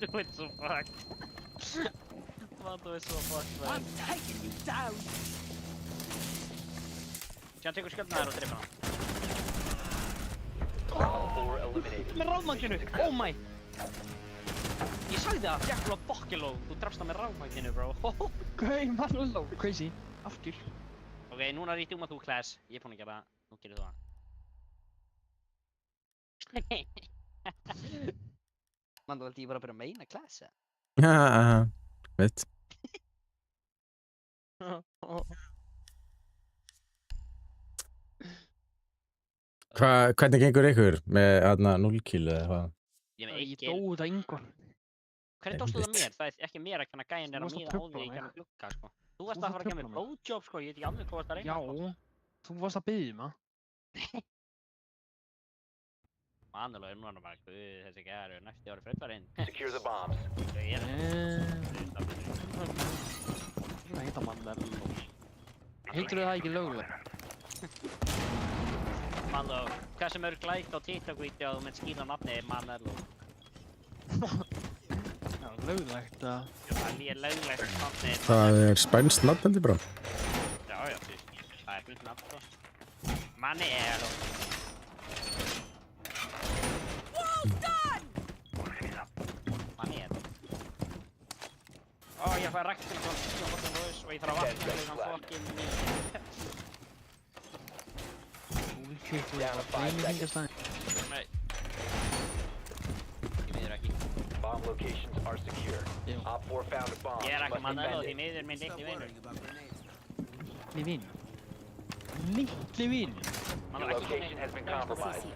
Þú ert svo fucked. Þú ert svo fucked, I'm taking you down. Síðan tekur skjöldnaðar og dreipið hann. All 4 eliminated. Með rafmagninu, oh my! Ég sagði það, Jack var bokkiló. Þú drafst það með rafmagninu, bro. Gauð, mann low. Crazy. Aftur. Ok, núna rítið að þú Class. Ég er búinn að gera það. Nú gerir þú það. Man, þú veldi ég bara að byrja að meina Class, eða? Veit. Hvernig gengur ykkur með 0 kill eða hvað? Ég með Ég eitt kill. dó út af Ingvar. Hvernig dóstu það Einmitt. mér? Það er ekki mér að kenna gæinn er Þú að varst að míða á trufla því mig. í gennum glugga, sko. Þú varst varst að að fara að gefa mér trufla mig. blowjob, sko. Ég veit ekki alveg hvað varst að reyna. Já. sko. Þú varst að byggja maður. Manulega er núna bara, guð, þessi gæri er næstu ári fullvarinn. Secure the bombs. Þau eru Það heita Mandello. Heitir það ekki lögulegt? Manlo, hversu mörg like á TikTok-vídeó þú mynd skýra nafnið Manlo? Já, lögulegt að... Það er líka löglegt nafnið. Það er spænst nafnandi bara. Já, já, það er fint nafn, sko. Manelo. Manelo. Ó, ég fæði ræktinu frá fucking Rose og ég þarf að vakna fyrir hann fucking mig. Down to 5 seconds. Nei. Ég miður ekki. Bomb locations are secure. Já. Op 4 found a bomb. Ég er You ekki must Manelo, defend því it. miður minn litli vinur. Litli vinn. Litli vinn. Manlo, Your ekki location has been compromised.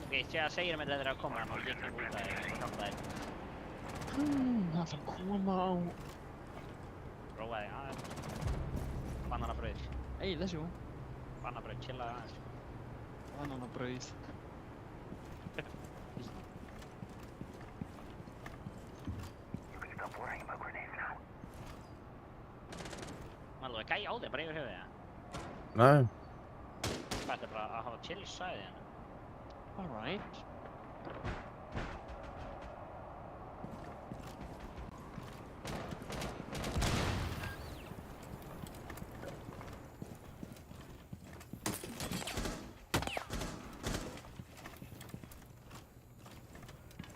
Ok, sér að segja mér þetta er að koma og ég kan út af þér og hjálpa þér. Það ætla að koma á... Róaði aðeins. Bananabrauð. Ey, let's go. Bananabrauð, chillaði aðeins. Bananabrauð. You can stop worrying about grenades now. Manlo, er gæi á þér bara yfir höfuðið, eða? Nei. Hvað ætti bara að hafa chill í sæðið hérna? Alright.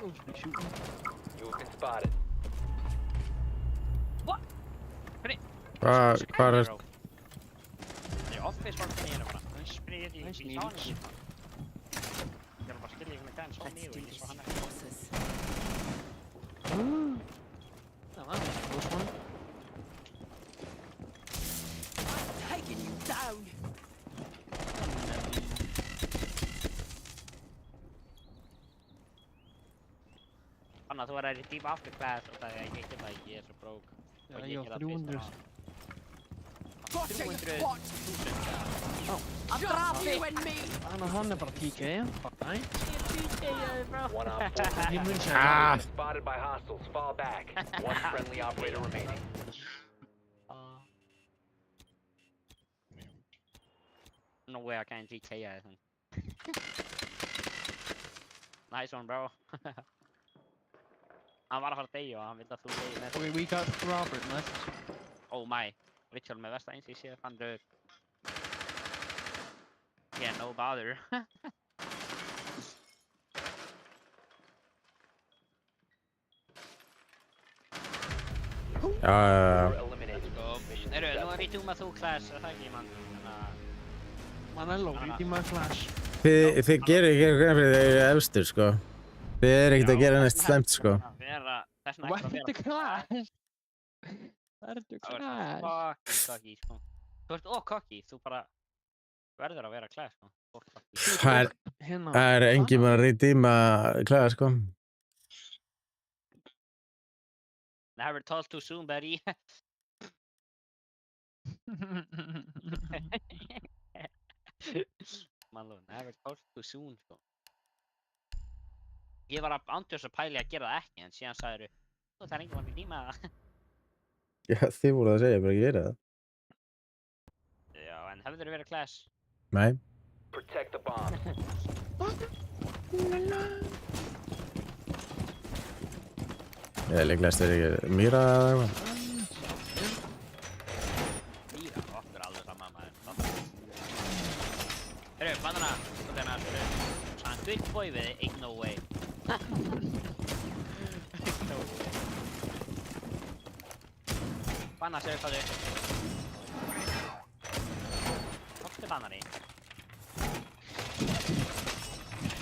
Oh, somebody shooting. You have been spotted. Hvað er... Ég er office var með hérna bara. Hann spyrir ég Nice sá hann ekki. Ég var bara að skilja ykkur með gæðin svo Let's mjög do og ég this, svo hann you ekki. tosses. That was a close one. Taking you down. Anna, þú verður í deep after class og það er ég ekki það ekki, ég er svo broke. Já, Og ég á get 300. Gotcha, you 300.000, twat. já. Just you and me. Hann er bara TK, fine. One op 4 Ég mun Ah. segja spotted by hostiles. Fall back. One friendly operator remaining. No way I can't DK I think. Nice one, bro. Hann var að fara að deyja og hann vildi að þú deyja með. Okay, we got Robert left. Oh my. Richard með versta eins í séð, hann döð. Yeah, no bother. Já, já, já. Eliminated. Heyrðu, nú er ég túm að þú Class, er það ekki mann? Þannig að... Manello, redeem my flash. Þið gerir ekki grein fyrir þeir eru efstur, sko. Þið eru ekkert að gera neitt slæmt, sko. Þess vegna ekki Vertu class! Vertu class! Fucking cocky, sko. Þú ert cocky, þú bara verður að vera class, sko. Hérna. Það engin maður að redeema klæða, sko. Never told too soon, buddy. Malú, never told too soon, sko. Ég var andjóðs að pæli að gera það ekki, en síðan sagðiru, það er enginn að redeema það. Já, þið voruð að segja, bara ekki verið það. Já, en hefur verið class? Nei. Protect the bomb. Ég líklegast ekki mýra eða eitthvað. Mýra, okkur alveg saman maður. Heyrðu, bandana, sko þennan að spyrja. Sann good boy við þig, ain't no way. No way. Banna, segðu hvað þau. Okkur bannari.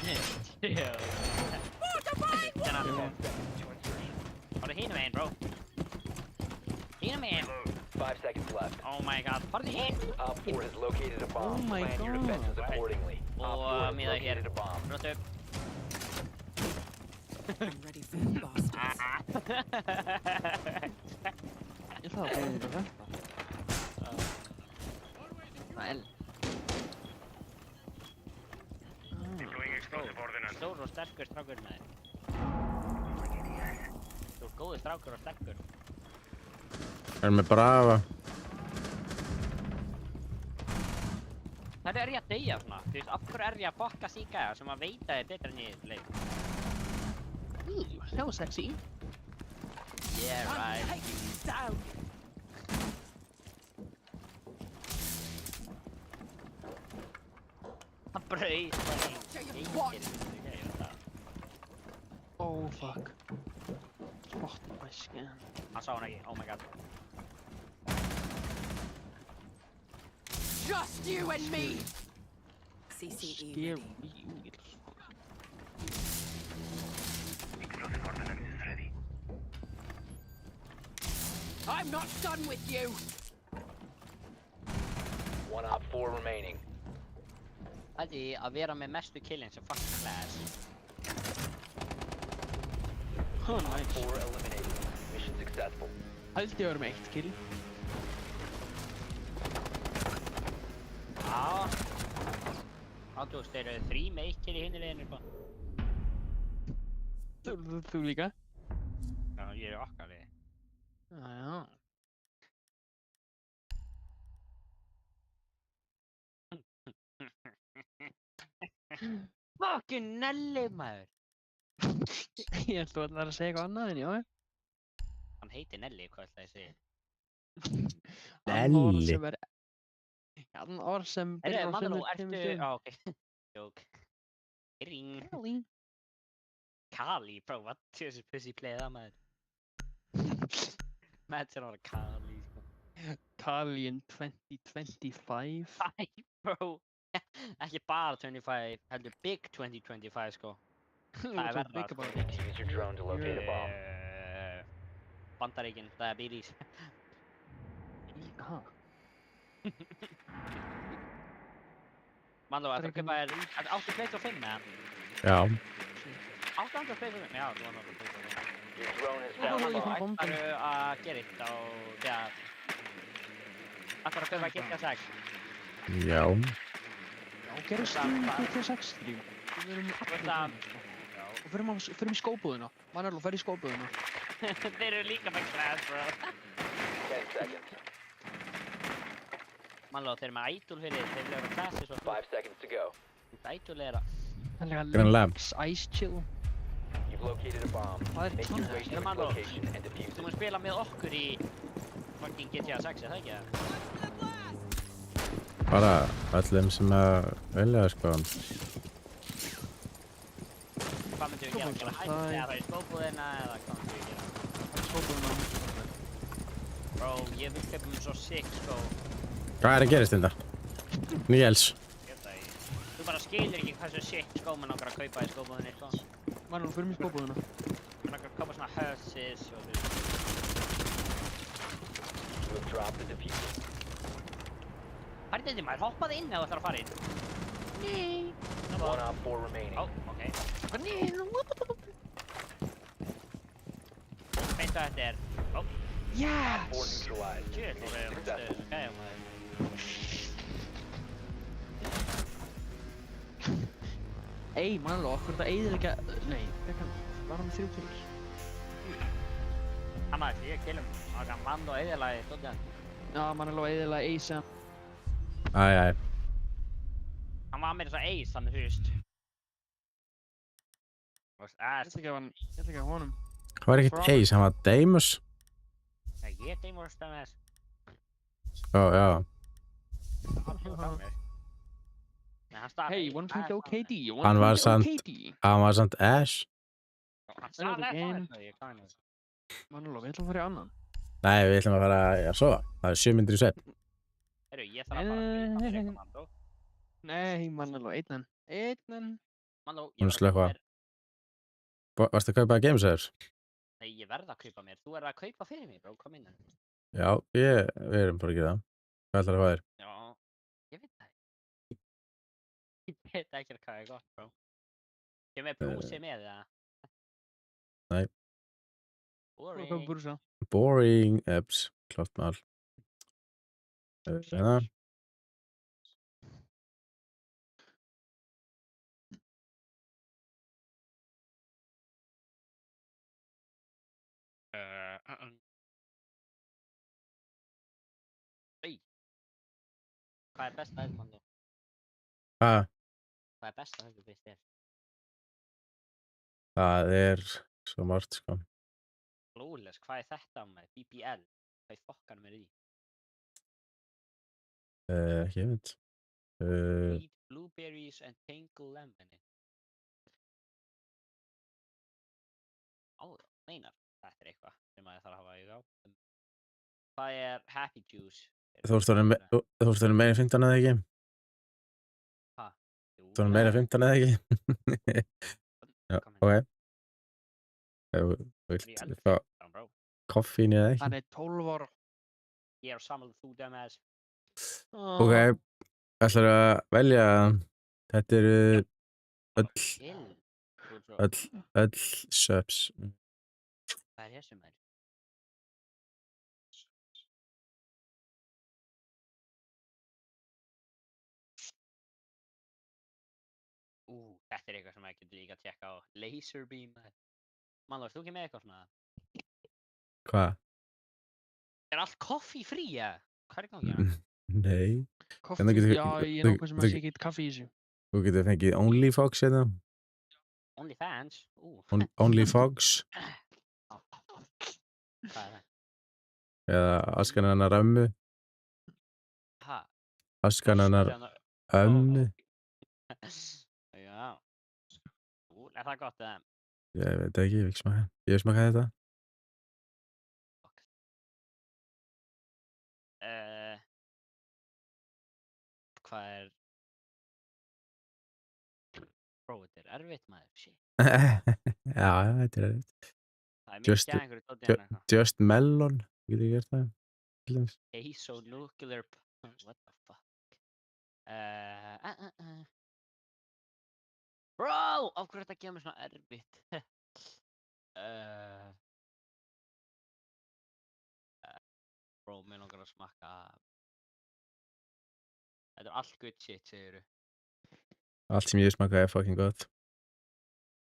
Chill. Farðu hínum einn, bro. Hínum einn. 5 seconds left. Oh my god, farðu hinn. Op 4 has located a bomb. Oh my Plan your God. defenses accordingly. Op 4 Og has miða hér. located a bomb. Róttu upp. I'm ready for you bastards. Ég ætlaði að búið þetta. Vel. Stór og sterkur strákur með þér. Þú er góður strákur og sterkur. Erum við bara afa. Hvernig er ég að deyja svona? Þú veist, af hverju er ég að bokka því gæja sem að veita þið betur en ég leik? Það var sexy. Yeah, I'm right. taking you down. Það brauð. Tell you what. Oh fuck. Spot my skin. Hann sá hann ekki, oh my god. Just you and me. CCE Scare ready. me. Explosive ordnance is ready. I'm not done with you. One Op 4 remaining. Haldi að vera með mestu killin sem fucking class. Oh, Op nice. 4 eliminated. Mission successful. Hældi ég að vera með 1 kill. Já. Ándúst, þeir eru 3 með 1 kill í hinni liðinu, sko. Þú líka? Já, ég er okkar liði. Já. Fucking Nelly, maður. Ég held þú ætlaðir að segja eitthvað annað en já. Hann heitir Nelly, hvað ætlaði ég að segja? Nelly. Hann orð sem Heyrðu, byrjar á Manló, sömu tveimur ertu... stöðum. Á, ok. Jók. Ring. Kali. Kali, bro, what? Þessi pussy play það, maður. Imagine on a Kali, sko. Kali in 2025. Æ, bro. Ekki bara 25, heldur big 2025, sko. Það er verra, sko. Use your drone to locate a bomb. Bandaríkin, diabetes. Ha. Manló, ættu að kaupa þér... Áttu PlayStation 5 með það? Já. Áttu andra PlayStation 5? Já, þú var náttúrulega PlayStation 5. Your drone has Oh, found a you bomb. can- Ættu að gera eitt á... þegar... Ættu að kaupa GTA 6? Já. Já, gerðu stream GTA 6 stream. Við erum Þú allir veist að... og förum í skóbúðina. Manello, fer í skóbúðina. Þeir eru líka með class, bro. 10 seconds. Manló, þeir eru með idol fyrir þeir vilja vera classi svo. 5 seconds to go. Idol er að... Grannlega. Ice chill. You've located a bomb. Hvað er Make your way to Þetta its Manló. location and defuse Þú it. mun spila með okkur í... fucking GTA 6, er það ekki það? Bara öllum sem að velja, sko. Hvað myndum við gera? Bara hægt eða fara í skóbúðina eða hvað myndum við gera? Skóbúðina. Bro, ég vil kaupa mér svo sick, sko. Hvað er að gerast þetta? Níels. Ég skilur ekki hversu shit skóma langar að kaupa í skóbúðinni, sko. Mann, fyrir mig skóbúðuna. Mér langar að kaupa svona Hershey's og þú veist. You have dropped the diffuser. Farið þetta maður, hoppaði inn ef þú ætlar að fara inn. Nei. One op 4 remaining. Ó, ok. Veit hvað þetta er. Ó, Yes! 4 neutralized. shit, þú veist, Successful. ok, maður. Ey, mannlega, okkur þetta eyðileggja... Nei, var hann með 3 kills? Það maður, ég killum okkar mann og eðalagi, stóðan. Já, mannlega, eyðilega Ace. Æ. Hann var með þess að Ace, þannig þú veist. Þú veist, Ég ætla ekki að honum. Hvað var ekkert Ace, hann var Deimos. ég er Deimos stemmes. Já. Hey, wanna try kill KD? Hann var samt Ash. Hann sagði Another game. það, ég kann það. Mannlega, við ætlum að fara í annan. Nei, við ætlum að fara að sofa. Það er 7 mínútur í svefn. Heyrðu, ég þarf að fara að fara Mando. Nei, mannlega, einn. Mando, Hún slökkva. Varstu að kaupa Gameserver? Nei, ég verð að kaupa mér. Þú er að kaupa fyrir mig, bro. Kom inn. Já, við erum bara að gera það. Hvað ætlar að fá þér? Já, ég veit það ekki. Ég veit ekki hvað er gott, bro. Ég með brúsi með það. Nei. Hvað Boring. brúsa? Boring apps. Klart mál. Hérna. Ey. Hvað er best að þetta, Mando? Hvað? Hvað er best að þetta fyrst þér? Það er svo margt, sko. Flawless, hvað er þetta með? BBL? Hvað í fokkanum er því? Ekki einmitt. Eat blueberries and tangle lemon. Á, meinar. Þetta er eitthvað sem maður þarf að hafa í á. Hvað er happy juice? Þú ert orðinn meira en 15 eða ekki? Ha? Jú. Þú ert orðinn meira en 15 eða ekki? Já, ok. Ef þú vilt fá Bro. koffín eða ekki? Hann er 12 ára. Ég er á samanlega þú dumbass. Ok, ætlar að velja. Þetta eru Chill. öll subs. Hvað er þessu maður? Þetta er eitthvað sem maður getur líka að tjekka á. Laser beam. Mann, varst þú ekki með eitthvað svona? Hvað? Er allt koffi frí, eða? Hvað er í gangi? Nei. Koffi, Hvernig getur- já, ég er nokkuð sem að sé ekki kaffi í þessu. Þú getur fengið OnlyFox hérna. OnlyFans? OnlyFox. Hvað er það? Eða askan hennar ömmu. Ha? Askan hennar ömmu. Já. Er það gott, eða? Ég veit ekki, ég hef ekki smakað. Ég hef smakað þetta. Hvað er... Bro, þetta er erfitt, maður. Shit. Já, þetta er erfitt. Það er Just- mikið að einhverju dóti hérna eitthvað. Just Melon. Getur ég gert það? Til dæmis. Isonuclear... What the fuck? Bro! Af hverju þetta gefur mér svona erfitt? Bro, mér langar að smakka... Þetta er allt good shit, segiru. Allt sem ég hef smakað er fucking gott.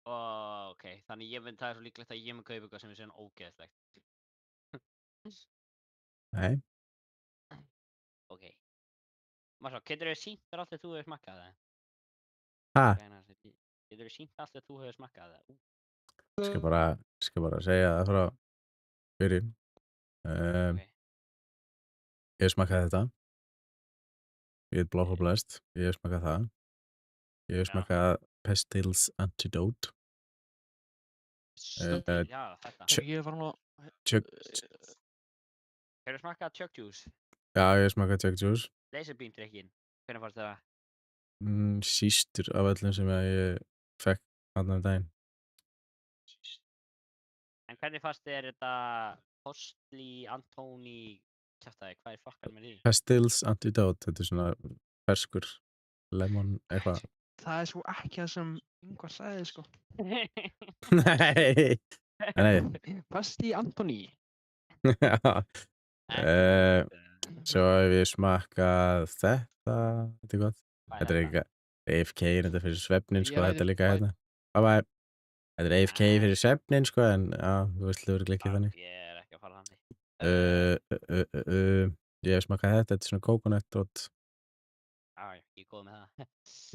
Ok, þannig ég myndi það er svo líklegt að ég mun kaupa eitthvað sem er svona ógeðslegt. Nei. Ok. Marsa, getur þau sýnt þér allt þegar þú hefur smakkað það? Ha? Getur þau sýnt allt þegar þú hefur smakkað það? Skal bara segja það frá byrjun. Ok. Ég hef smakað þetta. Ég hef Blátt og Blest. Ég hef smakað það. Ég hef Já. smakað Pestil's Antidote. Já, þetta. Ég er farin að... Chuck. Hefur smakkað Chuck Juice? Já, ég hef smakað Chuck Juice. Laser Beam drikkin. Hvernig fannst þér það? Sístur af öllum sem að ég fekk þarna daginn. En hvernig fannst þér þetta Postli, Antoni, kjaftaði, hvað er fokkanum með því? Pastils Antidote, þetta er svona ferskur lemon eitthvað. Það er svo ekki það sem Ingvar sagði, sko. Nei, nei. Pasti Antoni. Svo hef ég smakkað þetta er gott. Þetta er ekki AFK, þetta fyrir svefnin, sko, þetta er líka hérna. Bye bye. Þetta er AFK fyrir svefnin, sko, en já, þú veist örugglega ekki þannig. Ég er ekki að fara þannig. Ég hef smakkað þetta er svona coconut og Já, ég er góð með það.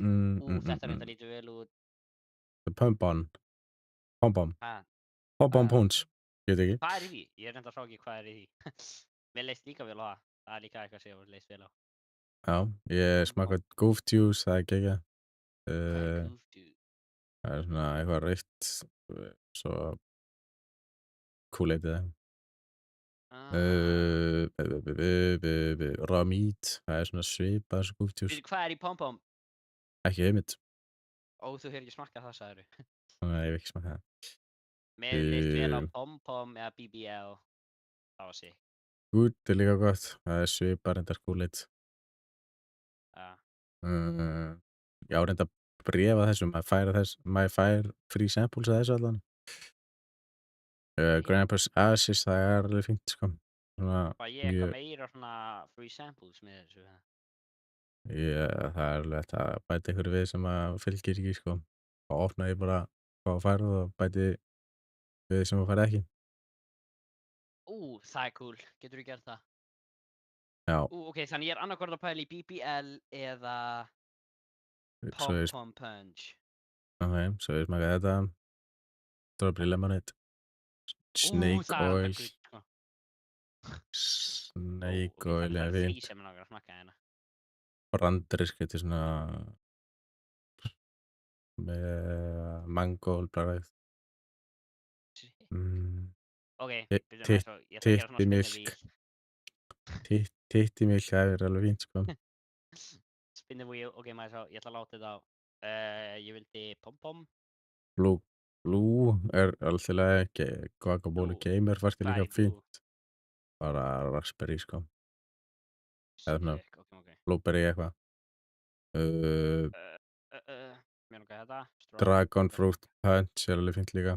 Þetta reyndar lítur vel út. Pompon. Pompon. Ha, Pompon punch. Ég veit ekki. Hvað er í því? Ég reyndar sá ekki hvað er í því. Mér leist líka vel á það. Það er líka eitthvað sem ég leist vel á. Já, ég smakkað Goof Juice, það er geggjað. Hvað er Goof Juice? Það er svona eitthvað rautt, svo Kool-Aid eða. Raw meat, það er svona svipað þessu Goof Juice. Hvað er í Pom-Pom? Ekki hugmynd. Ó, þú hefur ekki smakkað það, sagðirðu. Nei, ég hef ekki smakkað það. Mér leist vel á Pom-Pom eða BBL. Það var sick. Good er líka gott, það er svipað reyndar Kool-Aid. Já. Ég á reyndar bréf að þessu, maður fær free samples að þessu allan. Grandpa's Ashes, það er alveg fínt, sko. Hvað ég eitthvað meira svona free samples með þessu? Já, það er alveg hægt að bæta einhverju við sem að fylgir ekki, sko. Og opna ég bara hvað þú færð og bæti við sem þú færð ekki. Það er cool. Geturðu gert það? Já. Ok, þannig ég er annarkvort að pæla í BBL eða Pom-Pom Punch. Ok, svo ég smakkaði þetta. Strawberry Lemonade. Snake Oil. Snake Oil, Það er er því fínt. sem ég langar að smakka hérna. Brandrisk, þetta er svona með mangólbragð. Ok, ég ætla að gera svona Tittimilk. Tittimilk, það er alveg fínt, sko. Spin the wheel, ok, maður sá, ég ætla að láta þetta á. Ég vildi Pom-Pom. Blue er alltaf Guacamole Gamer færst líka fínt. Bara raspberry, sko. Eða svona blueberry eitthvað. Mér langar þetta. Dragon Fruit Punch er alveg fínt líka.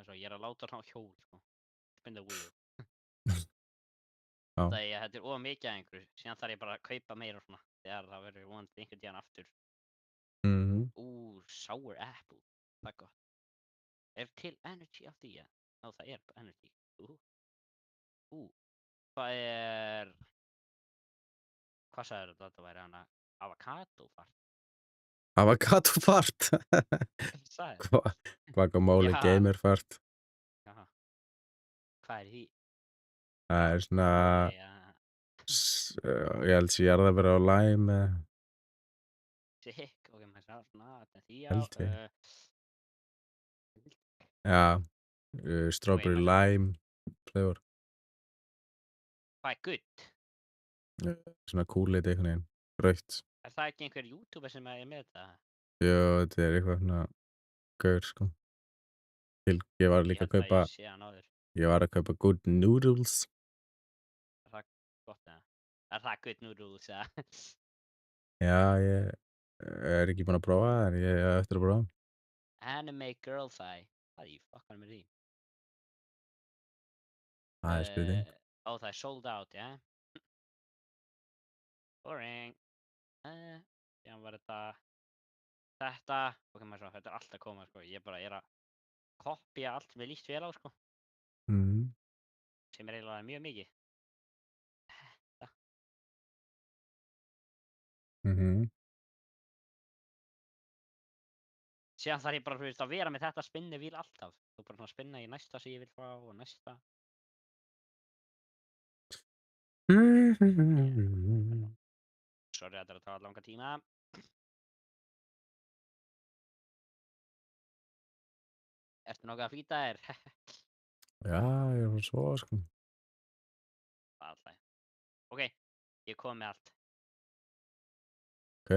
Ok, ég er að láta svona hjól, sko. Spin the wheel. Já. Þetta er mikið af einhverju, síðan þarf ég bara að kaupa meira svona. Þegar það verður vonandi einhvern tíðan aftur. Sour apple. Það er gott. Er til energy af því, ja? Nó, það er energy. Hvað er... Hvað sagður þetta væri hana? Avocado fart? Avocado fart? Guacamole Gamer fart. Jaha. Hvað er því? Það er svona... Ég held að ég er það bara á lime. Sick, ok, maður sá svona, þetta er því á... Held ég. Já, strawberry lime flavor. Hvað er good? Svona Kool-Aid einhvern veginn, rautt. Er það ekki einhver YouTuber sem er með þetta? Jó, þetta er eitthvað svona gaur, sko. Ég var líka að kaupa... Ég var að kaupa Good Noodles. Er það gott, eða? Er það Good Noodles, eða? Já, ég er ekki búinn að prófa það, en ég er eftir að prófa. Anime Girl Thigh. Hvað í fokkanum er því? Það er spurning. Það er sold out, ja? Boring. Síðan var þetta, ok, maður svo, þetta er allt að koma, sko. Ég bara er að kopja allt sem ég líst vel á, sko. Sem er eiginlega mjög mikið. Þetta. Síðan þarf ég bara, þú veist, að vera með þetta spinnivíl alltaf. Þú bara svona spinna í næsta sem ég vil fá og næsta. Sorry, þetta er að taka langa tíma. Ertu nokkuð að flýta þér? Já, ég er bara svo, sko. Alltaf. Ok, ég kom með allt. Ok.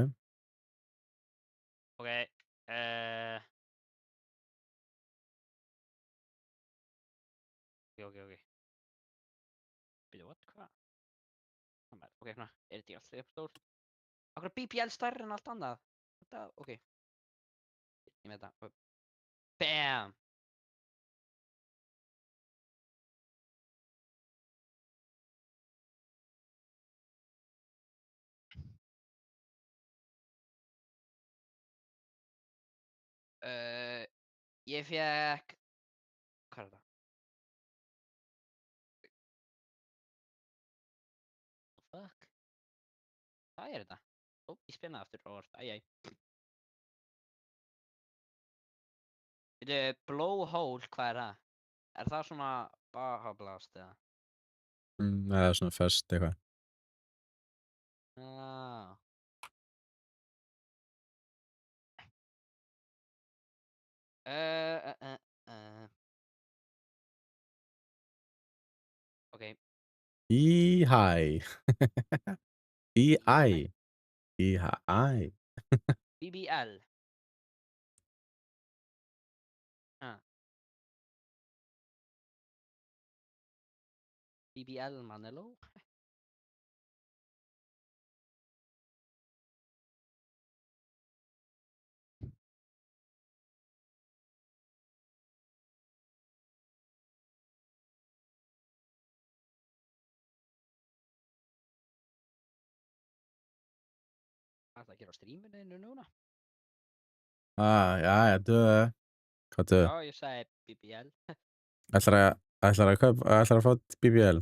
Ok, uh... ok. Býtu, what? Hvað? Ok, svona, er þetta alltaf upp stórt? Akkur er BBL stærri en allt annað? Þetta, ok. Ég með þetta. BAM! Ég fekk... Hvað er þetta? Fuck. Hvað er þetta? Ó, ég spinnaði aftur á orð. Æjæj. Býtu, blowhole, hvað er það? Er það svona Baja Blast eða? Það er svona fest eitthvað. Ah. Ok. Í-hæ. Í-æ. Í-hæ. BBL. BBL Manelo. Hvað er það að gera á streaminu núna? Já, döðu. Hvað döðu? Já, ég sagði BBL. Ætlar að fá BBL?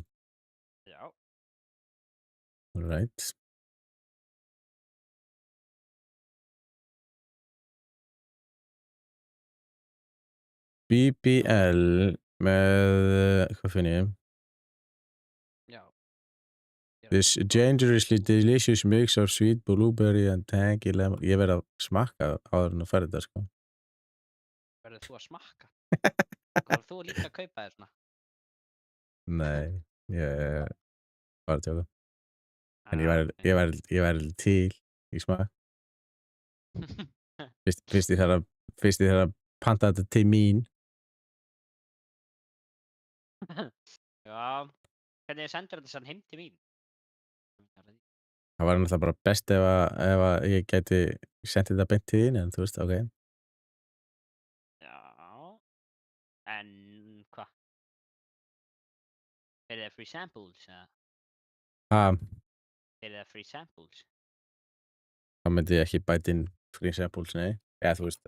Já. Right. BBL með, hvað finn ég? Já. This dangerously delicious mix of sweet blueberry and tangy lemon. Ég verð að smakka áður en að fara þetta, sko. Verður þú að smakka? Hvað þú líka að kaupa þér svona? Nei, ég var að tjóka. En ég væri til í smak. Fyrst ég þarf að panta þetta til mín. Já. Hvernig sendur þetta sann heim til mín? Það var náttúrulega bara best ef að ég gæti sent þetta beint til þín, en þú veist, ok. Já. En hvað? Er það free samples? Er það free samples? Það myndi ég ekki bæta inn free samples, nei. Eða þú veist,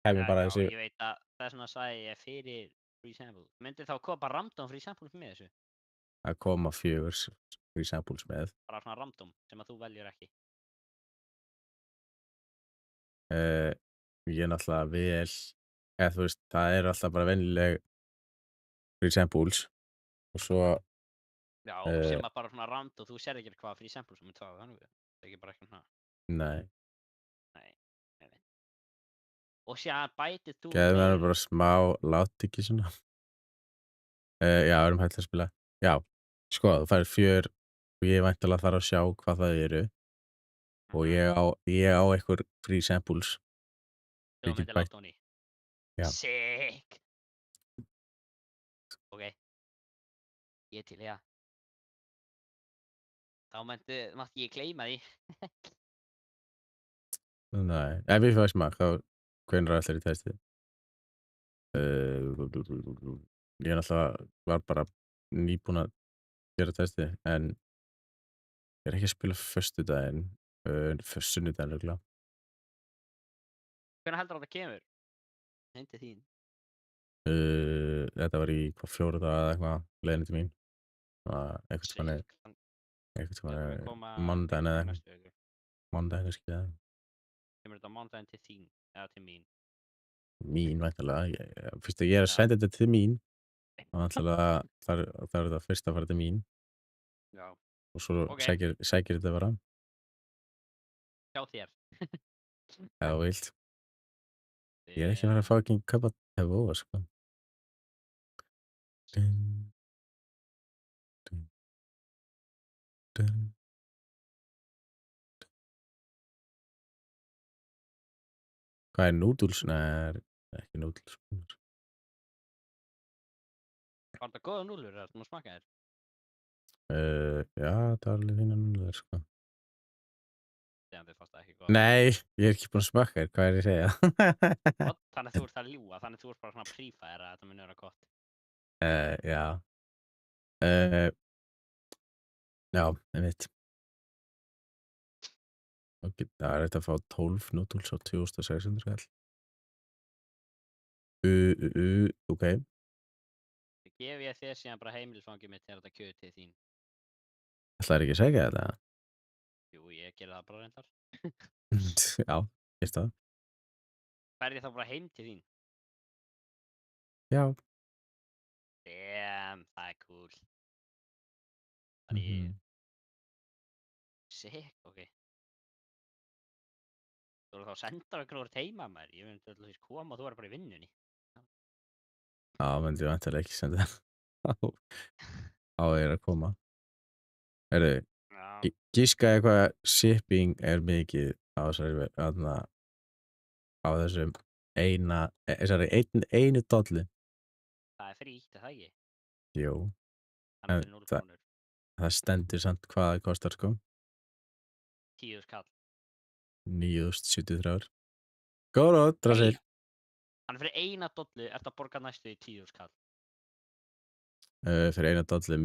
hefði bara þessi... Já, ég veit að það er svona að sagði ég fyrir free samples. Myndi þá koma bara random free samples með þessu? að koma 4 free samples með. Bara svona random sem að þú veljur ekki. Ég náttúrulega vel, eða þú veist, það er alltaf bara venjuleg free samples og svo... Já, sem að bara svona random, þú sér ekki hvað free samples sem er þannig við. Það er ekki bara ekki svona... Nei. Nei, ég veit. Og sér bætið þú... Gæði mér bara smá látt ekki svona. Já, erum hægt að spila. Já, sko, þú færir 4 og ég væntanlega þarf að sjá hvað það eru. Og ég á einhver free samples. Þú myndir láta honi. Já. Sick! Ok. Ég til, já. Þá mátti ég gleyma því. Nei, ef ég fæði smak, þá hvenær allir í testið? Ég náttúrulega var bara nýbúinn að gera testið, en ég er ekki að spila föstudaginn, sunnudaginn örugglega. Hvenær heldur þetta kemur? Heim til þín. Þetta var í 4 daga eða eitthvað, leiðinni til mín. Einhvern tímann mánudaginn eða eitthvað. Mánudaginn kannski eða. Kemur þetta mánudaginn til þín eða til mín? Mín væntanlega. Fyrst að ég er að senda þetta til mín, þá er þetta fyrst að fara til mín. Já. Og svo sækir þetta bara. Hjá þér. Ef þú vilt. Ég er ekki að fara að fucking kaupa TV, sko. Hvað er noodles? Nei, ekki noodles. Var þetta góða núlur eða þú smakka þér? Já, það var alveg fína núdlur, sko. Þegar þið fannst það ekki góða. Nei, ég er ekki búinn að smakka þér, hvað er ég að segja? Þannig að þú ert að ljúga, þannig að þú ert bara svona prífæðir að þetta muni vera gott. Já. Já, einmitt. Ok, það er þetta að fá 12 noodles á 2600 kall. Ok. Ég gef ég þér síðan bara heimilisfangið mitt til þetta kjöt til þín. Ætlarðu ekki að segja þetta? Jú, ég gerði það bara reyndar. Já, veist það. Færði ég þá bara heim til þín? Já. Damn, það er cool. Þannig, sick, ok. Þú voru þá að senda okkur úr heima maður. Ég myndi alltaf því koma og þú er bara í vinnunni. Já, myndi ég vantilega ekki senda það. Á að koma. Heyrðu, Já, gískaði hvað shipping er mikið á þessum þessari einu dollu. það er frítt, er það ekki? Jú, Þannig En fyrir 0 krónur. það stendur samt hvað það kostar, sko. 10 skall. 9.073. Góða, drassil. Þannig fyrir eina dollu ert að borga næstu í 10 skall. Fyrir eina dollu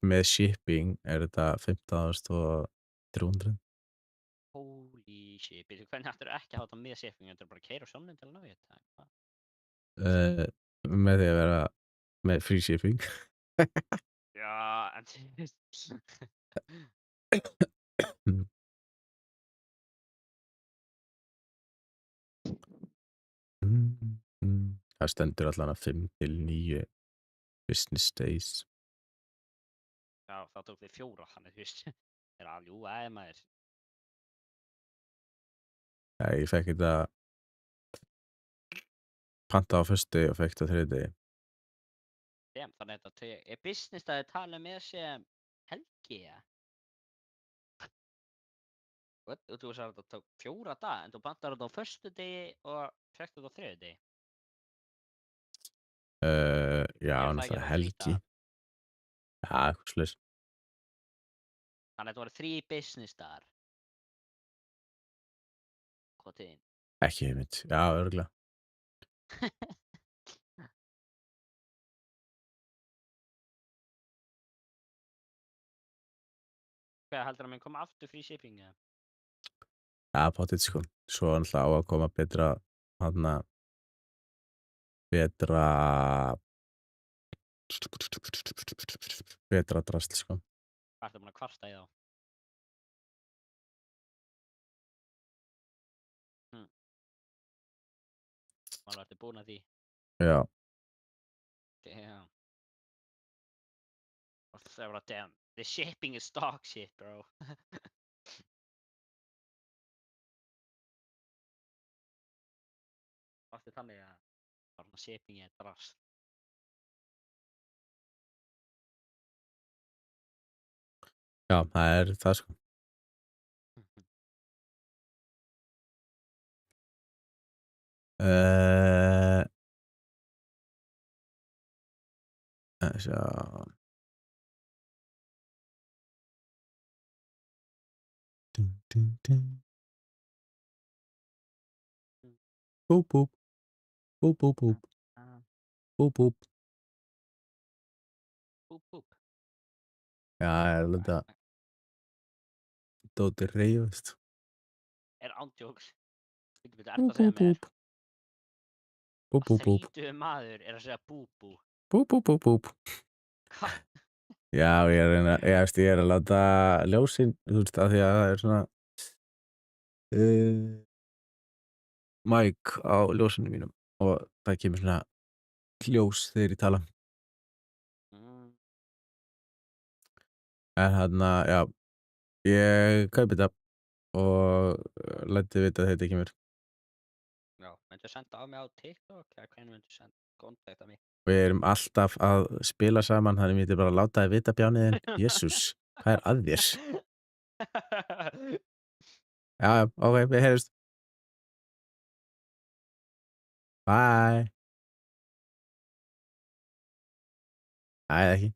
með shipping er þetta 15.300. Holy shit, byrju, hvernig ættirðu ekki að hafa þetta með shipping? Ættirðu bara að keyra á sjónum til að ná í þetta? Hvað? Með því að vera með free shipping. Já, en Það stendur allan að 5 til 9 business days. já, það tók þig 4, þannig þú veist. Það er að ljúga eða maður. Já, ég fekk þetta panta á föstudegi og fekk þetta á þriðjudegi. Damn, þannig að þetta er business að þið tala með sem helgi, ja? What? Og þú sagði að þetta tók 4 daga, en þú pantar þetta á föstudegi og fékkst þetta á þriðjudegi. Já, Er það ekki náttúrulega þá helgi. frídagar? Já, eitthvað slags. Þannig að þetta voru 3 business dagar. Hvað til þín? Ekki hugmynd. Já, örugglega. Hvað heldur að minn koma aftur free shipping, eða? Já, pottet, sko. Svo náttúrulega á að koma betra drasl, sko. Hvað ertu búin að kvarta í þá? Mála ertu búin að því? Já. Damn. Það er bara damn. The shipping is dog shit, bro. Varstu þannig að bara shipping er drast? Já, það er það, sko. Sjá. Búp, búp. Búp, búp, búp. Búp, búp. Búp, búp. Já, ég er alveg Dóti reyfist. Er ándjóks. Þú ert að segja mér. Búp, búp, búp. Þrítugur maður er að segja búp, bú. Búp, búp, búp, búp. Hvað? Já, ég er að láta ljósin, þú veist, af því að það er svona mic á ljósinu mínum og það kemur svona ljós þegar ég tala. En já, ég kaupi þetta og læti vita að þetta kemur. Já, myndu senda á mig á TikTok eða hvernig myndu senda kontakta mig? Við erum alltaf að spila saman, þannig ég myndi bara láta þið vita bjániðin. Jesús, hvað er að þér? Já, ok, við heyrjumst. Bye. Æ, ekki.